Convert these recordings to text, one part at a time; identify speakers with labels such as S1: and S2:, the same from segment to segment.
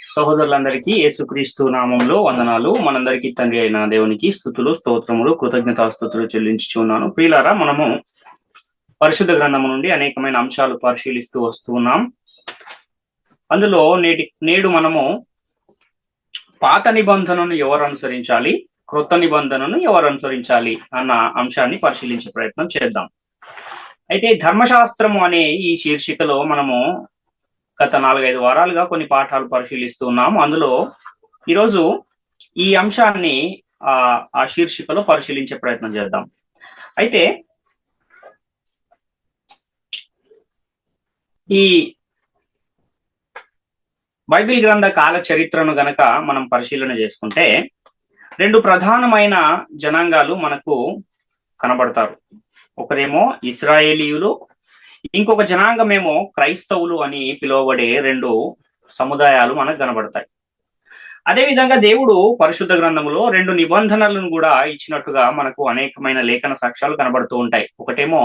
S1: సహోదరులందరికీ యేసుక్రీస్తు నామంలో వందనాలు. మనందరికీ తండ్రి అయిన దేవునికి స్తుతులు, స్తోత్రములు, కృతజ్ఞతాస్తుతులు చెల్లించుచున్నాను. ప్రియులారా, మనము పరిశుద్ధ గ్రంథము నుండి అనేకమైన అంశాలు పరిశీలిస్తూ వస్తున్నాం. అందులో నేడు మనము పాత నిబంధనను ఎవరు అనుసరించాలి, క్రొత్త నిబంధనను ఎవరు అనుసరించాలి అన్న అంశాన్ని పరిశీలించే ప్రయత్నం చేద్దాం. అయితే ధర్మశాస్త్రము అనే ఈ శీర్షికలో మనము గత 4-5 వారాలుగా కొన్ని పాఠాలు పరిశీలిస్తున్నాము. అందులో ఈరోజు ఈ అంశాన్ని ఆ శీర్షికలో పరిశీలించే ప్రయత్నం చేద్దాం. అయితే ఈ బైబిల్ గ్రంథ కాల చరిత్రను గనక మనం పరిశీలన చేసుకుంటే 2 ప్రధానమైన జనాంగాలు మనకు కనబడతారు. ఒకరేమో ఇశ్రాయేలీయులు, ఇంకొక జనాంగమేమో క్రైస్తవులు అని పిలువబడే 2 సముదాయాలు మనకు కనబడతాయి. అదేవిధంగా దేవుడు పరిశుద్ధ గ్రంథములో 2 నిబంధనలను కూడా ఇచ్చినట్టుగా మనకు అనేకమైన లేఖన సాక్ష్యాలు కనబడుతూ ఉంటాయి. ఒకటేమో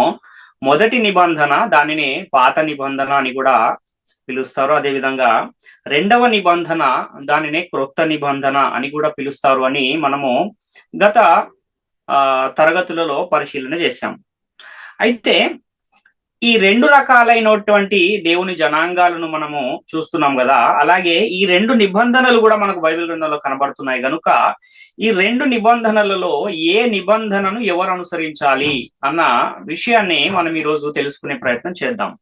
S1: మొదటి నిబంధన, దానిని పాత నిబంధన అని కూడా పిలుస్తారు. అదేవిధంగా 2వ నిబంధన, దానినే క్రొత్త నిబంధన అని కూడా పిలుస్తారు అని మనము గత తరగతులలో పరిశీలన చేశాం. అయితే ఈ 2 రకాలైనటువంటి దేవుని జనాంగాలను మనము చూస్తున్నాం కదా. అలాగే ఈ 2 నిబంధనలు కూడా మనకు బైబిల్ గ్రంథంలో కనబడుతున్నాయి కనుక ఈ 2 నిబంధనలలో ఏ నిబంధనను ఎవరు అనుసరించాలి అన్న విషయాన్ని మనం ఈరోజు తెలుసుకునే ప్రయత్నం చేద్దాం.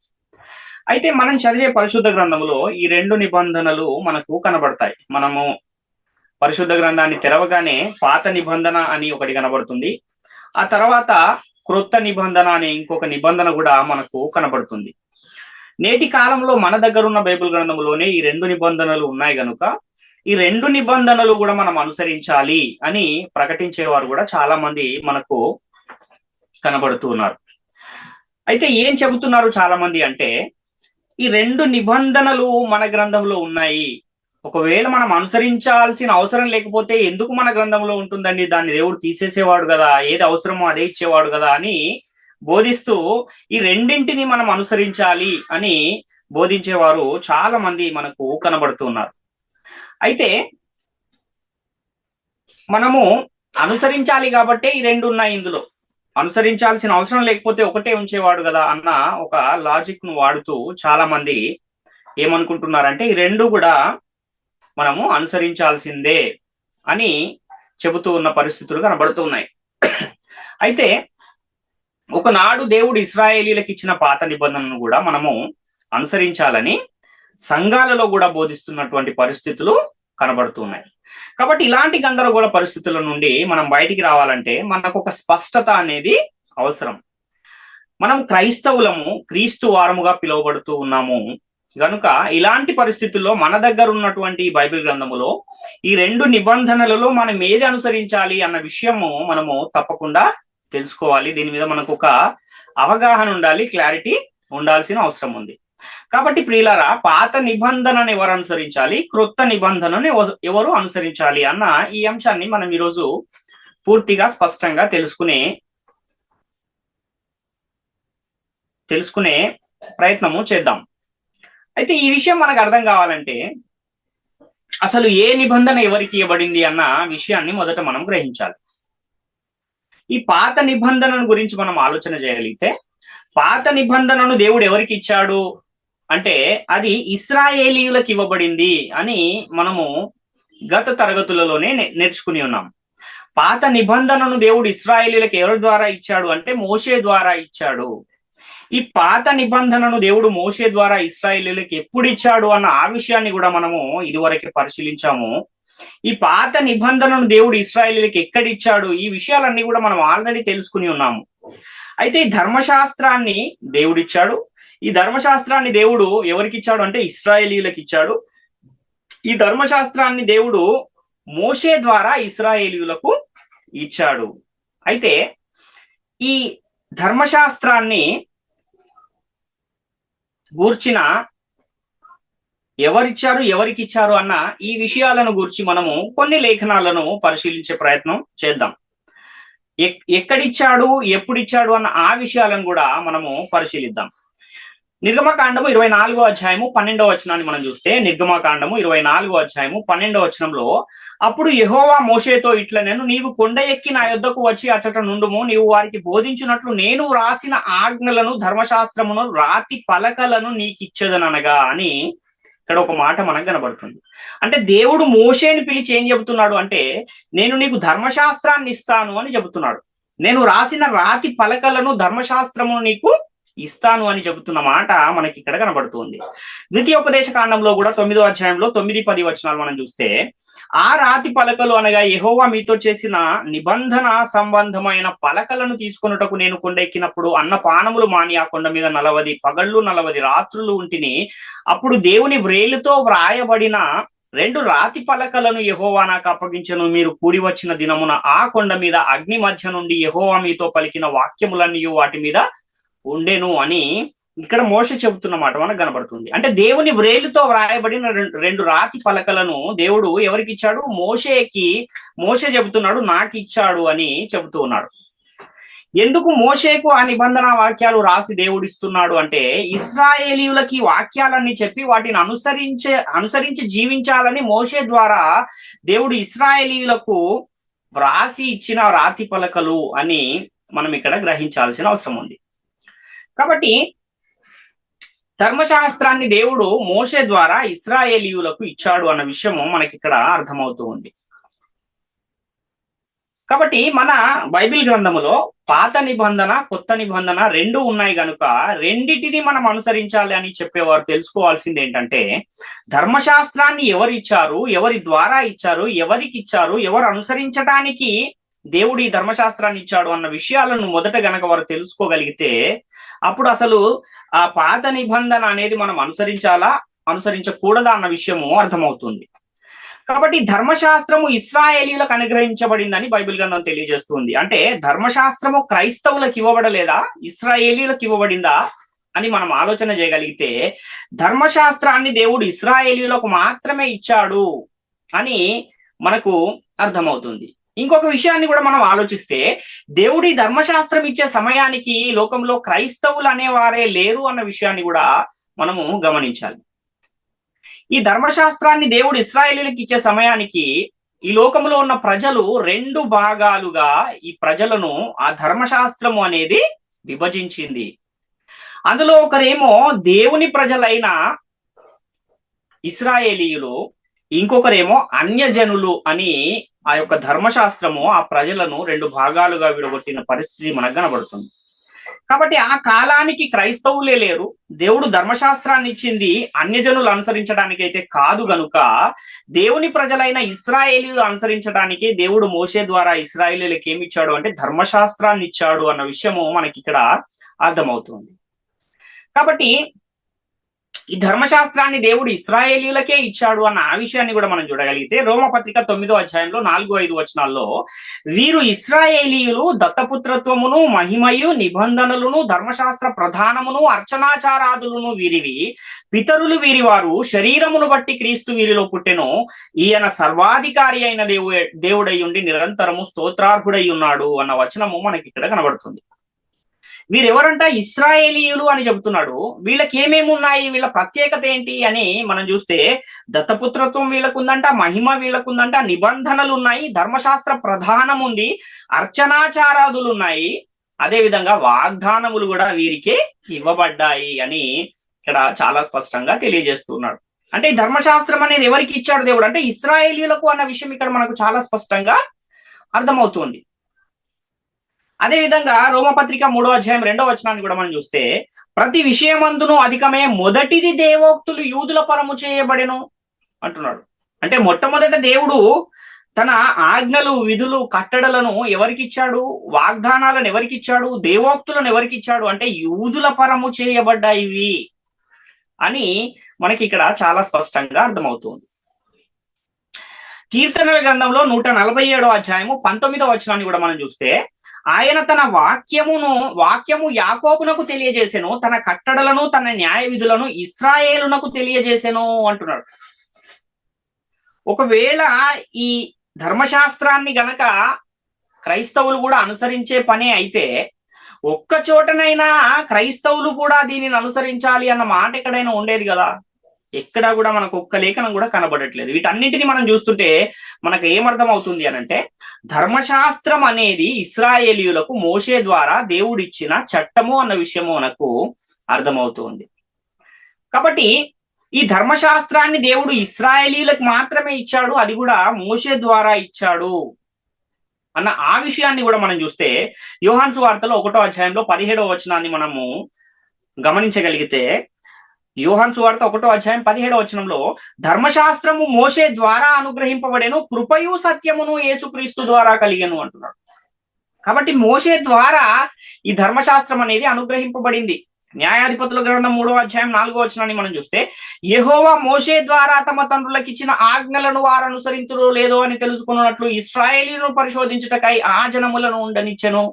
S1: అయితే మనం చదివే పరిశుద్ధ గ్రంథంలో ఈ 2 నిబంధనలు మనకు కనబడతాయి. మనము పరిశుద్ధ గ్రంథాన్ని తెరవగానే పాత నిబంధన అని ఒకటి కనబడుతుంది, ఆ తర్వాత క్రొత్త నిబంధన అనే ఇంకొక నిబంధన కూడా మనకు కనబడుతుంది. నేటి కాలంలో మన దగ్గర ఉన్న బైబిల్ గ్రంథంలోనే ఈ 2 నిబంధనలు ఉన్నాయి కనుక ఈ 2 నిబంధనలు కూడా మనం అనుసరించాలి అని ప్రకటించేవారు కూడా చాలా మంది మనకు కనబడుతూ ఉన్నారు. అయితే ఏం చెబుతున్నారు చాలా మంది అంటే, ఈ 2 నిబంధనలు మన గ్రంథంలో ఉన్నాయి, ఒకవేళ మనం అనుసరించాల్సిన అవసరం లేకపోతే ఎందుకు మన గ్రంథంలో ఉంటుందండి, దాన్ని దేవుడు తీసేసేవాడు కదా, ఏది అవసరమో అదే ఇచ్చేవాడు కదా అని బోధిస్తూ ఈ 2ంటిని మనం అనుసరించాలి అని బోధించేవారు చాలా మంది మనకు కనబడుతూ ఉన్నారు. అయితే మనము అనుసరించాలి కాబట్టే ఈ 2 ఉన్నాయి, ఇందులో అనుసరించాల్సిన అవసరం లేకపోతే ఒకటే ఉంచేవాడు కదా అన్న ఒక లాజిక్ ను వాడుతూ చాలా మంది ఏమనుకుంటున్నారంటే ఈ 2 కూడా మనము అనుసరించాల్సిందే అని చెబుతూ ఉన్న పరిస్థితులు కనబడుతున్నాయి. అయితే ఒకనాడు దేవుడు ఇశ్రాయేలీలకు ఇచ్చిన పాత నిబంధనను కూడా మనము అనుసరించాలని సంఘాలలో కూడా బోధిస్తున్నటువంటి పరిస్థితులు కనబడుతున్నాయి. కాబట్టి ఇలాంటి గందరగోళ పరిస్థితుల నుండి మనం బయటికి రావాలంటే మనకు ఒక స్పష్టత అనేది అవసరం. మనం క్రైస్తవులము, క్రీస్తు వారముగా పిలువబడుతూ ఉన్నాము గనుక ఇలాంటి పరిస్థితుల్లో మన దగ్గర ఉన్నటువంటి బైబిల్ గ్రంథములో ఈ 2 నిబంధనలలో మనం ఏది అనుసరించాలి అన్న విషయము మనము తప్పకుండా తెలుసుకోవాలి. దీని మీద మనకు ఒక అవగాహన ఉండాలి, క్లారిటీ ఉండాల్సిన అవసరం ఉంది. కాబట్టి ప్రియులారా, పాత నిబంధనను ఎవరు అనుసరించాలి, క్రొత్త నిబంధనను ఎవరు అనుసరించాలి అన్న ఈ అంశాన్ని మనం ఈరోజు పూర్తిగా స్పష్టంగా తెలుసుకునే ప్రయత్నము చేద్దాం. అయితే ఈ విషయం మనకు అర్థం కావాలంటే అసలు ఏ నిబంధన ఎవరికి ఇవ్వబడింది అన్న విషయాన్ని మొదట మనం గ్రహించాలి. ఈ పాత నిబంధనను గురించి మనం ఆలోచన చేయగలిగితే, పాత నిబంధనను దేవుడు ఎవరికి ఇచ్చాడు అంటే అది ఇశ్రాయేలీయులకు ఇవ్వబడింది అని మనము గత తరగతులలోనే నేర్చుకుని ఉన్నాం. పాత నిబంధనను దేవుడు ఇశ్రాయేలీయులకు ఎవరి ద్వారా ఇచ్చాడు అంటే మోషే ద్వారా ఇచ్చాడు. ఈ పాత నిబంధనను దేవుడు మోషే ద్వారా ఇశ్రాయేలీయులకు ఎప్పుడు ఇచ్చాడు అన్న ఆ విషయాన్ని కూడా మనము ఇదివరకే పరిశీలించాము. ఈ పాత నిబంధనను దేవుడు ఇశ్రాయేలీయులకు ఎక్కడిచ్చాడు, ఈ విషయాలన్నీ కూడా మనం ఆల్రెడీ తెలుసుకుని ఉన్నాము. అయితే ఈ ధర్మశాస్త్రాన్ని దేవుడిచ్చాడు. ఈ ధర్మశాస్త్రాన్ని దేవుడు ఎవరికి ఇచ్చాడు అంటే ఇశ్రాయేలీయులకు ఇచ్చాడు. ఈ ధర్మశాస్త్రాన్ని దేవుడు మోషే ద్వారా ఇశ్రాయేలీయులకు ఇచ్చాడు. అయితే ఈ ధర్మశాస్త్రాన్ని గూర్చిన ఎవరిచ్చారు, ఎవరికి ఇచ్చారు అన్న ఈ విషయాలను గూర్చి మనము కొన్ని లేఖనాలను పరిశీలించే ప్రయత్నం చేద్దాం. ఎక్కడిచ్చాడు, ఎప్పుడు ఇచ్చాడు అన్న ఆ విషయాలను కూడా మనము పరిశీలిద్దాం. నిర్గమకాండము 24వ అధ్యాయము 12వ వచనాన్ని మనం చూస్తే, నిర్గమకాండము 24వ అధ్యాయము 12వ వచనంలో, అప్పుడు యెహోవా మోషేతో ఇట్లా, నేను నీవు కొండ ఎక్కి నా యొద్దకు వచ్చి అచ్చట నుండుము, నీవు వారికి బోధించినట్లు నేను రాసిన ఆజ్ఞలను ధర్మశాస్త్రమును రాతి పలకలను నీకిచ్చదనగా అని ఇక్కడ ఒక మాట మనకు కనబడుతుంది. అంటే దేవుడు మోషేని పిలిచి ఏం చెబుతున్నాడు అంటే, నేను నీకు ధర్మశాస్త్రాన్ని ఇస్తాను అని చెబుతున్నాడు. నేను రాసిన రాతి పలకలను ధర్మశాస్త్రమును నీకు ఇస్తాను అని చెబుతున్న మాట మనకి ఇక్కడ కనబడుతుంది. ద్వితీయోపదేశ కాండంలో కూడా 9వ అధ్యాయంలో 9-10 వచనాలు మనం చూస్తే, ఆ రాతి పలకలు అనగా యెహోవా మీతో చేసిన నిబంధన సంబంధమైన పలకలను తీసుకొనుటకు నేను కొండ ఎక్కినప్పుడు అన్నపానములు మాని ఆ కొండ మీద 40 పగళ్ళు 40 రాత్రులు ఉంటిని. అప్పుడు దేవుని వ్రేలుతో వ్రాయబడిన 2 రాతి పలకలను యెహోవా నాకు అప్పగించెను. మీరు కూడి వచ్చిన దినమున ఆ కొండ మీద అగ్ని మధ్య నుండి యెహోవా మీతో పలికిన వాక్యములన్నీ వాటి మీద ఉండెను అని ఇక్కడ మోషే చెబుతున్నమాట మనకు కనబడుతుంది. అంటే దేవుని వ్రేలుతో వ్రాయబడిన 2 రాతి పలకలను దేవుడు ఎవరికి ఇచ్చాడు? మోషే చెబుతున్నాడు నాకు ఇచ్చాడు అని చెబుతూ ఉన్నాడు. ఎందుకు మోషేకు ఆ నిబంధన వాక్యాలు రాసి దేవుడు ఇస్తున్నాడు అంటే, ఇశ్రాయేలీయులకి వాక్యాలన్నీ చెప్పి వాటిని అనుసరించి జీవించాలని మోషే ద్వారా దేవుడు ఇశ్రాయేలీయులకు వ్రాసి ఇచ్చిన రాతి పలకలు అని మనం ఇక్కడ గ్రహించాల్సిన అవసరం ఉంది. కాబట్టి ధర్మశాస్త్రాన్ని దేవుడు మోషే ద్వారా ఇశ్రాయేలీయులకు ఇచ్చాడు అన్న విషయము మనకి ఇక్కడ అర్థమవుతూ ఉంది. కాబట్టి మన బైబిల్ గ్రంథములో పాత నిబంధన కొత్త నిబంధన 2 ఉన్నాయి కనుక రెండిటిని మనం అనుసరించాలి అని చెప్పేవారు తెలుసుకోవాల్సింది ఏంటంటే, ధర్మశాస్త్రాన్ని ఎవరు ఇచ్చారు, ఎవరి ద్వారా ఇచ్చారు, ఎవరికి ఇచ్చారు, ఎవరు అనుసరించడానికి దేవుడు ఈ ధర్మశాస్త్రాన్ని ఇచ్చాడు అన్న విషయాలను మొదట గనక వారు తెలుసుకోగలిగితే, అప్పుడు అసలు ఆ పాత నిబంధన అనేది మనం అనుసరించకూడదా అన్న విషయము అర్థమవుతుంది. కాబట్టి ధర్మశాస్త్రము ఇశ్రాయేలీయులకు అనుగ్రహించబడిందని బైబిల్ గ్రంథం తెలియజేస్తుంది. అంటే ధర్మశాస్త్రము క్రైస్తవులకు ఇవ్వబడలేదా, ఇశ్రాయేలీయులకు ఇవ్వబడిందా అని మనం ఆలోచన చేయగలిగితే, ధర్మశాస్త్రాన్ని దేవుడు ఇశ్రాయేలీయులకు మాత్రమే ఇచ్చాడు అని మనకు అర్థమవుతుంది. ఇంకొక విషయాన్ని కూడా మనం ఆలోచిస్తే, దేవుడి ధర్మశాస్త్రం ఇచ్చే సమయానికి లోకంలో క్రైస్తవులు అనేవారే లేరు అన్న విషయాన్ని కూడా మనము గమనించాలి. ఈ ధర్మశాస్త్రాన్ని దేవుడు ఇశ్రాయేలీయులకు ఇచ్చే సమయానికి ఈ లోకంలో ఉన్న ప్రజలు 2 భాగాలుగా ఈ ప్రజలను ఆ ధర్మశాస్త్రము అనేది విభజించింది. అందులో ఒకరేమో దేవుని ప్రజలైన ఇశ్రాయేలీయులు, ఇంకొకరేమో అన్యజనులు అని ఆ యొక్క ధర్మశాస్త్రము ఆ ప్రజలను 2 భాగాలుగా విడగొట్టిన పరిస్థితి మనకు కనబడుతుంది. కాబట్టి ఆ కాలానికి క్రైస్తవులే లేరు. దేవుడు ధర్మశాస్త్రాన్ని ఇచ్చింది అన్యజనులు అనుసరించడానికి అయితే కాదు గనుక, దేవుని ప్రజలైన ఇశ్రాయేలీయులు అనుసరించడానికి దేవుడు మోషే ద్వారా ఇశ్రాయేలీయులకు ఏమి ఇచ్చాడు అంటే ధర్మశాస్త్రాన్ని ఇచ్చాడు అన్న విషయము మనకి ఇక్కడ అర్థమవుతుంది. కాబట్టి ఈ ధర్మశాస్త్రాన్ని దేవుడు ఇశ్రాయేలీయులకే ఇచ్చాడు అన్న ఆ విషయాన్ని కూడా మనం చూడగలిగితే, రోమపత్రిక 9వ అధ్యాయంలో 4-5 వచనాల్లో, వీరు ఇశ్రాయేలీయులు దత్తపుత్రత్వమును మహిమయు నిబంధనలను ధర్మశాస్త్ర ప్రధానమును అర్చనాచారాదులను వీరివి, పితరులు వీరి వారు, శరీరమును బట్టి క్రీస్తు వీరిలో పుట్టెను, ఈయన సర్వాధికారి అయిన దేవుడై ఉండి నిరంతరము స్తోత్రార్హుడై ఉన్నాడు అన్న వచనము మనకి ఇక్కడ కనబడుతుంది. వీరెవరంట? ఇశ్రాయేలీయులు అని చెబుతున్నాడు. వీళ్ళకి ఏమేమి ఉన్నాయి, వీళ్ళ ప్రత్యేకత ఏంటి అని మనం చూస్తే, దత్తపుత్రత్వం వీళ్ళకుందంట, మహిమ వీళ్ళకుందంట, నిబంధనలు ఉన్నాయి, ధర్మశాస్త్ర ప్రధానం ఉంది, అర్చనాచారాదులు ఉన్నాయి, అదేవిధంగా వాగ్దానములు కూడా వీరికి ఇవ్వబడ్డాయి అని ఇక్కడ చాలా స్పష్టంగా తెలియజేస్తున్నాడు. అంటే ఈ ధర్మశాస్త్రం అనేది ఎవరికి ఇచ్చాడు దేవుడు అంటే ఇశ్రాయేలీయులకు అన్న విషయం ఇక్కడ మనకు చాలా స్పష్టంగా అర్థమవుతుంది. అదేవిధంగా రోమపత్రిక 3వ అధ్యాయం 2వ వచనాన్ని కూడా మనం చూస్తే, ప్రతి విషయమందును అధికమే మొదటిది దేవోక్తులు యూదుల పరము చేయబడెను అంటున్నాడు. అంటే మొట్టమొదట దేవుడు తన ఆజ్ఞలు, విధులు, కట్టడలను ఎవరికి ఇచ్చాడు, వాగ్దానాలను ఎవరికి ఇచ్చాడు, దేవోక్తులను ఎవరికి ఇచ్చాడు అంటే యూదుల పరము చేయబడ్డాయి అని మనకి ఇక్కడ చాలా స్పష్టంగా అర్థమవుతుంది. కీర్తనల గ్రంథంలో 147వ అధ్యాయము 19వ వచనాన్ని కూడా మనం చూస్తే, ఆయన తన వాక్యము యాకోబునకు తెలియజేసెను, తన కట్టడలను తన న్యాయ విధులను ఇశ్రాయేలునకు తెలియజేసెను అంటున్నాడు. ఒకవేళ ఈ ధర్మశాస్త్రాన్ని గనక క్రైస్తవులు కూడా అనుసరించే పనే అయితే, ఒక్క చోటనైనా క్రైస్తవులు కూడా దీనిని అనుసరించాలి అన్న మాట ఎక్కడైనా ఉండేది కదా? ఎక్కడా కూడా మనకు ఒక్క లేఖనం కూడా కనబడట్లేదు. వీటన్నిటిని మనం చూస్తుంటే మనకు ఏమర్థం అవుతుంది అనంటే, ధర్మశాస్త్రం అనేది ఇశ్రాయేలీయులకు మోషే ద్వారా దేవుడిచ్చిన చట్టము అన్న విషయము మనకు అర్థమవుతుంది. కాబట్టి ఈ ధర్మశాస్త్రాన్ని దేవుడు ఇశ్రాయేలీయులకు మాత్రమే ఇచ్చాడు, అది కూడా మోషే ద్వారా ఇచ్చాడు అన్న ఆ విషయాన్ని కూడా మనం చూస్తే యోహాను సువార్తలో 1వ అధ్యాయంలో 17వ వచనాన్ని మనము గమనించగలిగితే, యోహాను సువార్త 1వ అధ్యాయం 17వ వచనంలో, ధర్మశాస్త్రము మోషే ద్వారా అనుగ్రహింపబడెను, కృపయు సత్యమును యేసుక్రీస్తు ద్వారా కలిగెను అంటున్నాడు. కాబట్టి మోషే ద్వారా ఈ ధర్మశాస్త్రం అనేది అనుగ్రహింపబడింది. న్యాయాధిపతుల గ్రంథం 3వ అధ్యాయం 4వ వచనాన్ని మనం చూస్తే, యెహోవా మోషే ద్వారా తమ తండ్రులకు ఇచ్చిన ఆజ్ఞలను వారు అనుసరింతురో లేదో అని తెలుసుకున్నట్లు ఇశ్రాయేలీయులను పరిశోధించుటకై ఆ జనములను ఉండనిచ్చెను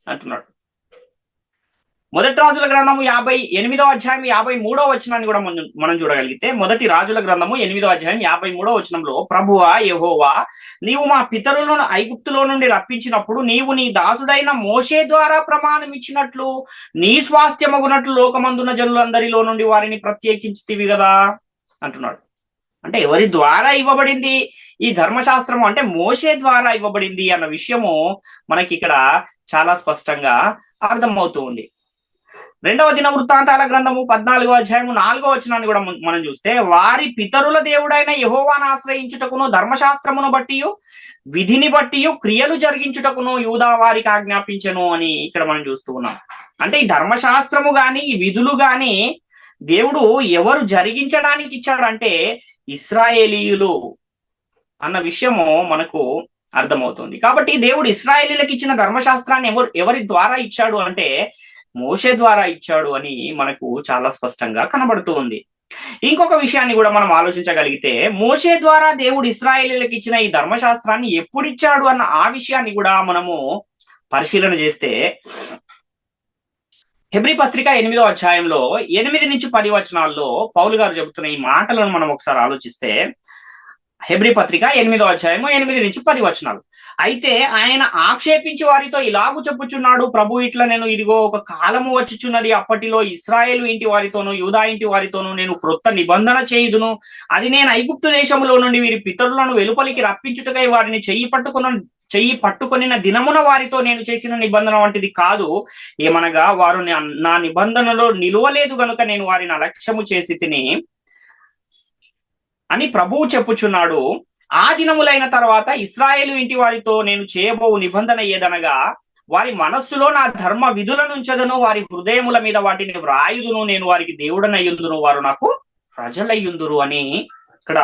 S1: అంటున్నాడు. మొదటి రాజుల గ్రంథము 58వ అధ్యాయం 53వ వచనాన్ని కూడా మనం చూడగలిగితే, మొదటి రాజుల గ్రంథము 8వ అధ్యాయం 53వ వచనంలో, ప్రభువా యెహోవా, నీవు మా పితరులను ఐగుప్తులో నుండి రప్పించినప్పుడు నీవు నీ దాసుడైన మోషే ద్వారా ప్రమాణం ఇచ్చినట్లు నీ స్వాస్థ్యమగునట్లు లోకమందున జనులందరిలో నుండి వారిని ప్రత్యేకించితివి కదా అంటున్నాడు. అంటే ఎవరి ద్వారా ఇవ్వబడింది ఈ ధర్మశాస్త్రము అంటే మోషే ద్వారా ఇవ్వబడింది అన్న విషయము మనకి ఇక్కడ చాలా స్పష్టంగా అర్థమవుతూ ఉంది. 2వ దినవృత్తాంతాల గ్రంథము 14వ అధ్యాయము 4వ వచనాన్ని కూడా మనం చూస్తే, వారి పితరుల దేవుడైన యెహోవాను ఆశ్రయించుటకును ధర్మశాస్త్రమును బట్టి విధిని బట్టి క్రియలు జరిగించుటకును యూదా వారికి ఆజ్ఞాపించెను అని ఇక్కడ మనం చూస్తూ ఉన్నాం. అంటే ఈ ధర్మశాస్త్రము గాని ఈ విధులు గాని దేవుడు ఎవరు జరిగించడానికి ఇచ్చాడంటే ఇశ్రాయేలీయులు అన్న విషయము మనకు అర్థమవుతుంది. కాబట్టి దేవుడు ఇశ్రాయేలీయులకు ఇచ్చిన ధర్మశాస్త్రాన్ని ఎవరి ద్వారా ఇచ్చాడు అంటే మోషే ద్వారా ఇచ్చాడు అని మనకు చాలా స్పష్టంగా కనబడుతూ ఉంది. ఇంకొక విషయాన్ని కూడా మనం ఆలోచించగలిగితే, మోషే ద్వారా దేవుడు ఇశ్రాయేలీయులకు ఇచ్చిన ఈ ధర్మశాస్త్రాన్ని ఎప్పుడు ఇచ్చాడు అన్న ఆ విషయాన్ని కూడా మనము పరిశీలన చేస్తే, హెబ్రీ పత్రిక 8వ అధ్యాయంలో 8 నుంచి 10 వచనాల్లో పౌలు గారు చెబుతున్న ఈ మాటలను మనం ఒకసారి ఆలోచిస్తే, హెబ్రీ పత్రిక 8వ అధ్యాయము 8 నుంచి 10 వచనాలు. అయితే ఆయన ఆక్షేపించి వారితో ఇలాగు చెప్పుచున్నాడు, ప్రభు ఇట్లా నేను ఇదిగో ఒక కాలము వచ్చుచున్నది, అప్పటిలో ఇశ్రాయేలు ఇంటి వారితోనూ యూదా ఇంటి వారితోనూ నేను క్రొత్త నిబంధన చేయుదును. అది నేను ఐగుప్తు దేశములో నుండి వీరి పితరులను వెలుపలికి రప్పించుటకై వారిని చెయ్యి పట్టుకొనిన దినమున వారితో నేను చేసిన నిబంధన వంటిది కాదు. ఏమనగా వారు నా నిబంధనలో నిలువలేదు గనుక నేను వారిని అలక్ష్యము చేసి తిని అని ప్రభువు చెప్పుచున్నాడు. ఆ దినములైన తర్వాత ఇశ్రాయేలు ఇంటి వారితో నేను చేయబోవు నిబంధన ఏదనగా, వారి మనస్సులో నా ధర్మ విధులను ఉంచదను, వారి హృదయముల మీద వాటిని వ్రాయుదును, నేను వారికి దేవుడనయ్యుందును, వారు నాకు ప్రజలయ్యుందురు అని ఇక్కడ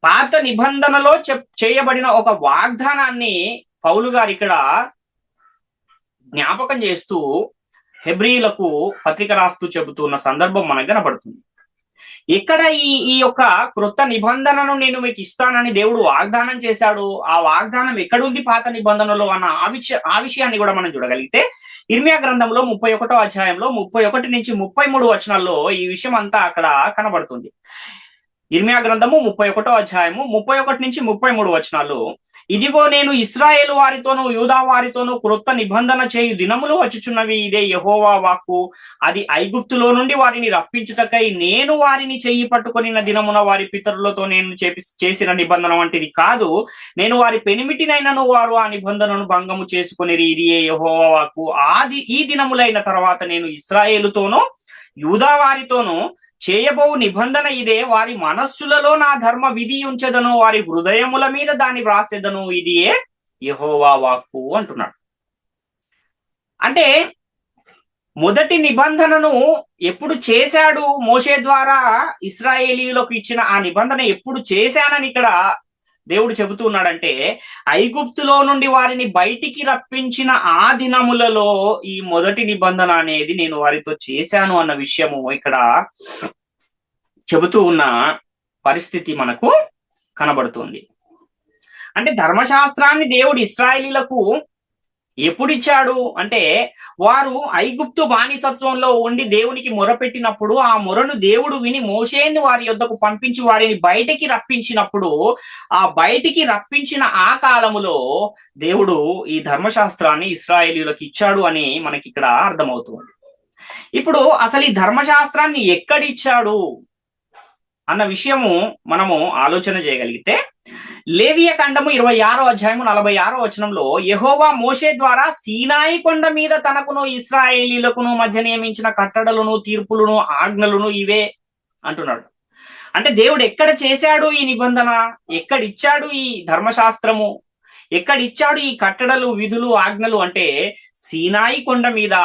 S1: పాత నిబంధనలో చేయబడిన ఒక వాగ్దానాన్ని పౌలు గారు ఇక్కడ జ్ఞాపకం చేస్తూ హెబ్రీలకు పత్రిక రాస్తూ చెబుతున్న సందర్భం మనకు కనబడుతుంది. ఇక్కడ ఈ యొక్క క్రొత్త నిబంధనను నేను మీకు ఇస్తానని దేవుడు వాగ్దానం చేశాడు. ఆ వాగ్దానం ఎక్కడుంది పాత నిబంధనలో అన్న ఆ విషయాన్ని కూడా మనం చూడగలిగితే, ఇర్మియా గ్రంథంలో 31వ అధ్యాయంలో 31 నుంచి 33 వచనాల్లో ఈ విషయం అంతా అక్కడ కనబడుతుంది. ఇర్మియా గ్రంథము 31వ అధ్యాయము 31 నుంచి 33 వచనాలు, ఇదిగో నేను ఇశ్రాయేలు వారితోనూ యూదా వారితోనూ క్రొత్త నిబంధన చేయు దినములు వచ్చుచున్నవి, ఇదే యెహోవా వాక్కు. అది ఐగుప్తులో నుండి వారిని రప్పించుటకై నేను వారిని చెయ్యి పట్టుకొనిన దినమున వారి పితరులతో నేను చేసిన నిబంధన వంటిది కాదు. నేను వారి పెనిమిటినైనను వారు ఆ నిబంధనను భంగము చేసుకొనిరి, ఇది యెహోవా వాక్కు. ఈ దినములైన తర్వాత నేను ఇశ్రాయేలుతోనూ యూదా వారితోనూ చేయబోవు నిబంధన ఇదే, వారి మనస్సులలో నా ధర్మ విధి ఉంచెదను, వారి హృదయముల మీద దాన్ని వ్రాసేదను, ఇదియే యెహోవా వాక్కు అంటున్నాడు. అంటే మొదటి నిబంధనను ఎప్పుడు చేశాడు మోషే ద్వారా ఇశ్రాయేలీయులకు ఇచ్చిన ఆ నిబంధన ఎప్పుడు చేశానని ఇక్కడ దేవుడు చెబుతూ ఉన్నాడంటే, ఐగుప్తులో నుండి వారిని బయటికి రప్పించిన ఆ దినములలో ఈ మొదటి నిబంధన అనేది నేను వారితో చేశాను అన్న విషయము ఇక్కడ చెబుతూ ఉన్న పరిస్థితి మనకు కనబడుతుంది. అంటే ధర్మశాస్త్రాన్ని దేవుడు ఇశ్రాయేలీలకు ఎప్పుడు ఇచ్చాడు అంటే, వారు ఐగుప్తు బానిసత్వంలో ఉండి దేవునికి మొరపెట్టినప్పుడు ఆ మొరను దేవుడు విని మోషేని వారి యొద్దకు పంపించి వారిని బయటికి రప్పించినప్పుడు, ఆ బయటికి రప్పించిన ఆ కాలములో దేవుడు ఈ ధర్మశాస్త్రాన్ని ఇశ్రాయేలీయులకు ఇచ్చాడు అని మనకి ఇక్కడ అర్థమవుతుంది. ఇప్పుడు అసలు ఈ ధర్మశాస్త్రాన్ని ఎక్కడిచ్చాడు అన్న విషయము మనము ఆలోచన చేయగలిగితే, లేవియ ఖండము 26వ అధ్యాయము 46వ వచనంలో, యెహోవా మోషే ద్వారా సీనాయి కొండ మీద తనకును ఇశ్రాయేలీయులకును మధ్య నియమించిన కట్టడలను, తీర్పులను, ఆజ్ఞలను ఇవే అంటున్నాడు. అంటే దేవుడు ఎక్కడ చేశాడు ఈ నిబంధన, ఎక్కడిచ్చాడు ఈ ధర్మశాస్త్రము, ఎక్కడిచ్చాడు ఈ కట్టడలు, విధులు, ఆజ్ఞలు అంటే సీనాయి కొండ మీద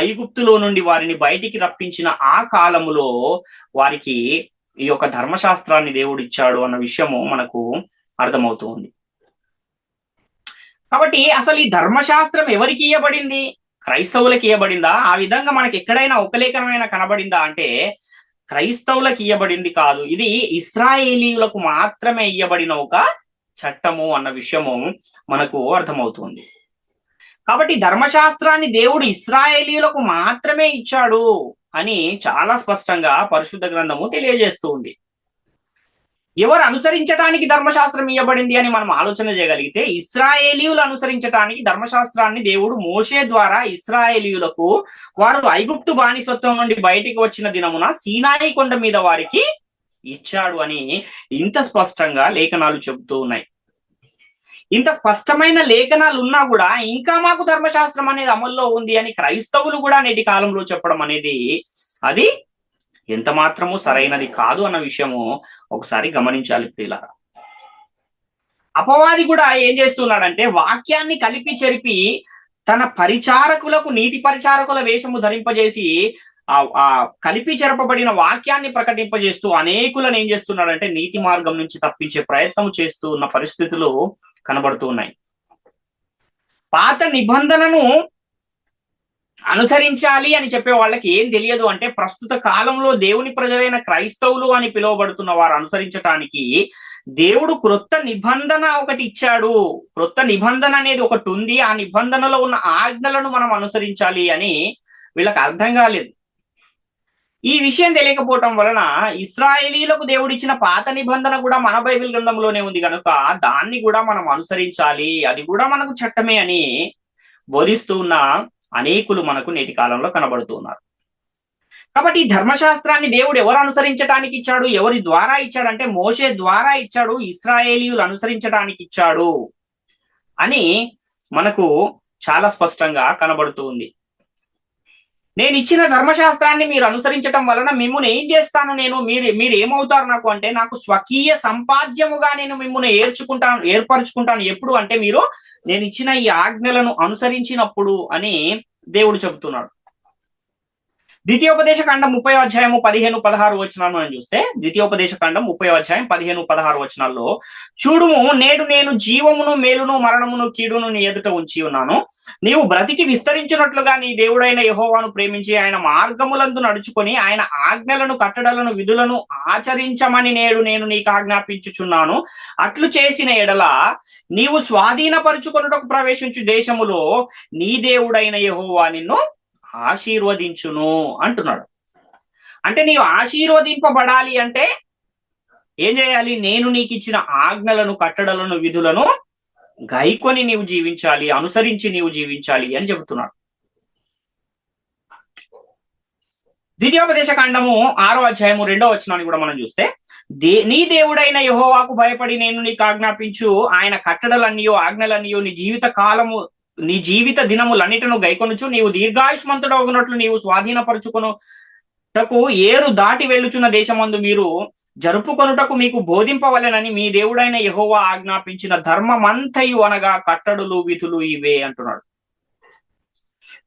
S1: ఐగుప్తులో నుండి వారిని బయటికి రప్పించిన ఆ కాలములో వారికి ఈ యొక్క ధర్మశాస్త్రాన్ని దేవుడు ఇచ్చాడు అన్న విషయము మనకు అర్థమవుతుంది. కాబట్టి అసలు ఈ ధర్మశాస్త్రం ఎవరికి ఇవ్వబడింది? క్రైస్తవులకు ఇవ్వబడిందా? ఆ విధంగా మనకి ఎక్కడైనా ఒక లేఖనమైనా కనబడిందా అంటే క్రైస్తవులకు ఇవ్వబడింది కాదు. ఇది ఇశ్రాయేలీయులకు మాత్రమే ఇవ్వబడిన ఒక చట్టము అన్న విషయము మనకు అర్థమవుతుంది. కాబట్టి ధర్మశాస్త్రాన్ని దేవుడు ఇశ్రాయేలీయులకు మాత్రమే ఇచ్చాడు అని చాలా స్పష్టంగా పరిశుద్ధ గ్రంథము తెలియజేస్తూ ఉంది. ఎవరు అనుసరించడానికి ధర్మశాస్త్రం ఇవ్వబడింది అని మనం ఆలోచన చేయగలిగితే, ఇశ్రాయేలీయులు అనుసరించడానికి ధర్మశాస్త్రాన్ని దేవుడు మోషే ద్వారా ఇశ్రాయేలీయులకు వారు ఐగుప్తు బానిసత్వం నుండి బయటికి వచ్చిన దినమున సీనాయి కొండ మీద వారికి ఇచ్చాడు అని ఇంత స్పష్టంగా లేఖనాలు చెబుతూ ఉన్నాయి. ఇంత స్పష్టమైన లేఖనాలు ఉన్నా కూడా ఇంకా మాకు ధర్మశాస్త్రం అనేది అమల్లో ఉంది అని క్రైస్తవులు కూడా నేటి కాలంలో చెప్పడం అనేది అది ఎంత మాత్రము సరైనది కాదు అన్న విషయము ఒకసారి గమనించాలి ప్రియులారా. అపవాది కూడా ఏం చేస్తున్నాడంటే వాక్యాన్ని కలిపి చెరిపి తన పరిచారకులకు, నీతి పరిచారకుల వేషము ధరింపజేసి ఆ కలిపి చెరపబడిన వాక్యాన్ని ప్రకటింపజేస్తూ అనేకులను ఏం చేస్తున్నాడంటే నీతి మార్గం నుంచి తప్పించే ప్రయత్నం చేస్తూ ఉన్న పరిస్థితులు కనబడుతూ ఉన్నాయి. పాత నిబంధనను అనుసరించాలి అని చెప్పే వాళ్ళకి ఏం తెలియదు అంటే, ప్రస్తుత కాలంలో దేవుని ప్రజలైన క్రైస్తవులు అని పిలువబడుతున్న వారు అనుసరించటానికి దేవుడు క్రొత్త నిబంధన ఒకటి ఇచ్చాడు. క్రొత్త నిబంధన అనేది ఒకటి ఉంది. ఆ నిబంధనలో ఉన్న ఆజ్ఞలను మనం అనుసరించాలి అని వీళ్ళకి అర్థం కాలేదు. ఈ విషయం తెలియకపోవటం వలన ఇశ్రాయేలీలకు దేవుడు ఇచ్చిన పాత నిబంధన కూడా మన బైబిల్ గ్రంథంలోనే ఉంది కనుక దాన్ని కూడా మనం అనుసరించాలి, అది కూడా మనకు చట్టమే అని బోధిస్తూ ఉన్న అనేకులు మనకు నేటి కాలంలో కనబడుతూ ఉన్నారు. కాబట్టి ఈ ధర్మశాస్త్రాన్ని దేవుడు ఎవరు అనుసరించడానికి ఇచ్చాడు, ఎవరి ద్వారా ఇచ్చాడు అంటే మోషే ద్వారా ఇచ్చాడు, ఇశ్రాయేలీయులు అనుసరించడానికి ఇచ్చాడు అని మనకు చాలా స్పష్టంగా కనబడుతూ ఉంది. నేను ఇచ్చిన ధర్మశాస్త్రాన్ని మీరు అనుసరించటం వలన మిమ్మును ఏం చేస్తాను నేను, మీరు ఏమవుతారు నాకు అంటే, నాకు స్వకీయ సంపాద్యముగా నేను మిమ్మును ఏర్పరచుకుంటాను. ఎప్పుడు అంటే మీరు నేను ఇచ్చిన ఈ ఆజ్ఞలను అనుసరించినప్పుడు అని దేవుడు చెబుతున్నాడు. ద్వితీయోపదేశ కాండం 30వ అధ్యాయము 15-16 వచనాలు మనం చూస్తే, ద్వితీయోపదేశ కాండం 30వ అధ్యాయం 15-16 వచనాల్లో, చూడుము నేడు నేను జీవమును, మేలును, మరణమును, కీడును నీ ఎదుట ఉంచి ఉన్నాను. నీవు బ్రతికి విస్తరించినట్లుగా నీ దేవుడైన యెహోవాను ప్రేమించి ఆయన మార్గములందు నడుచుకొని ఆయన ఆజ్ఞలను, కట్టడలను, విధులను ఆచరించమని నేడు నేను నీకు ఆజ్ఞాపించుచున్నాను. అట్లు చేసిన ఎడల నీవు స్వాధీనపరుచుకొనుటకు ప్రవేశించు దేశములో నీ దేవుడైన యెహోవా నిన్ను ఆశీర్వదించును అంటున్నాడు. అంటే నీవు ఆశీర్వదింపబడాలి అంటే ఏం చేయాలి? నేను నీకు ఇచ్చిన ఆజ్ఞలను, కట్టడలను, విధులను గైకొని నీవు జీవించాలి, అనుసరించి నీవు జీవించాలి అని చెబుతున్నాడు. ద్వితీయోపదేశ కాండము 6వ అధ్యాయము 2వ వచనాన్ని కూడా మనం చూస్తే, నీ దేవుడైన యెహోవాకు భయపడి నేను నీకు ఆజ్ఞాపించు ఆయన కట్టడలన్నయో, ఆజ్ఞలన్నయో నీ జీవిత దినములన్నిటిను గైకొనుచు నీవు దీర్ఘాయుష్మంతుడు అవునట్లు నీవు స్వాధీనపరుచుకొనుటకు ఏరు దాటి వెళ్ళుచున్న దేశమందు మీరు జరుపుకొనుటకు మీకు బోధింపవలెనని మీ దేవుడైన యెహోవా ఆజ్ఞాపించిన ధర్మమంతయు అనగా కట్టడులు, విధులు ఇవే అంటున్నాడు.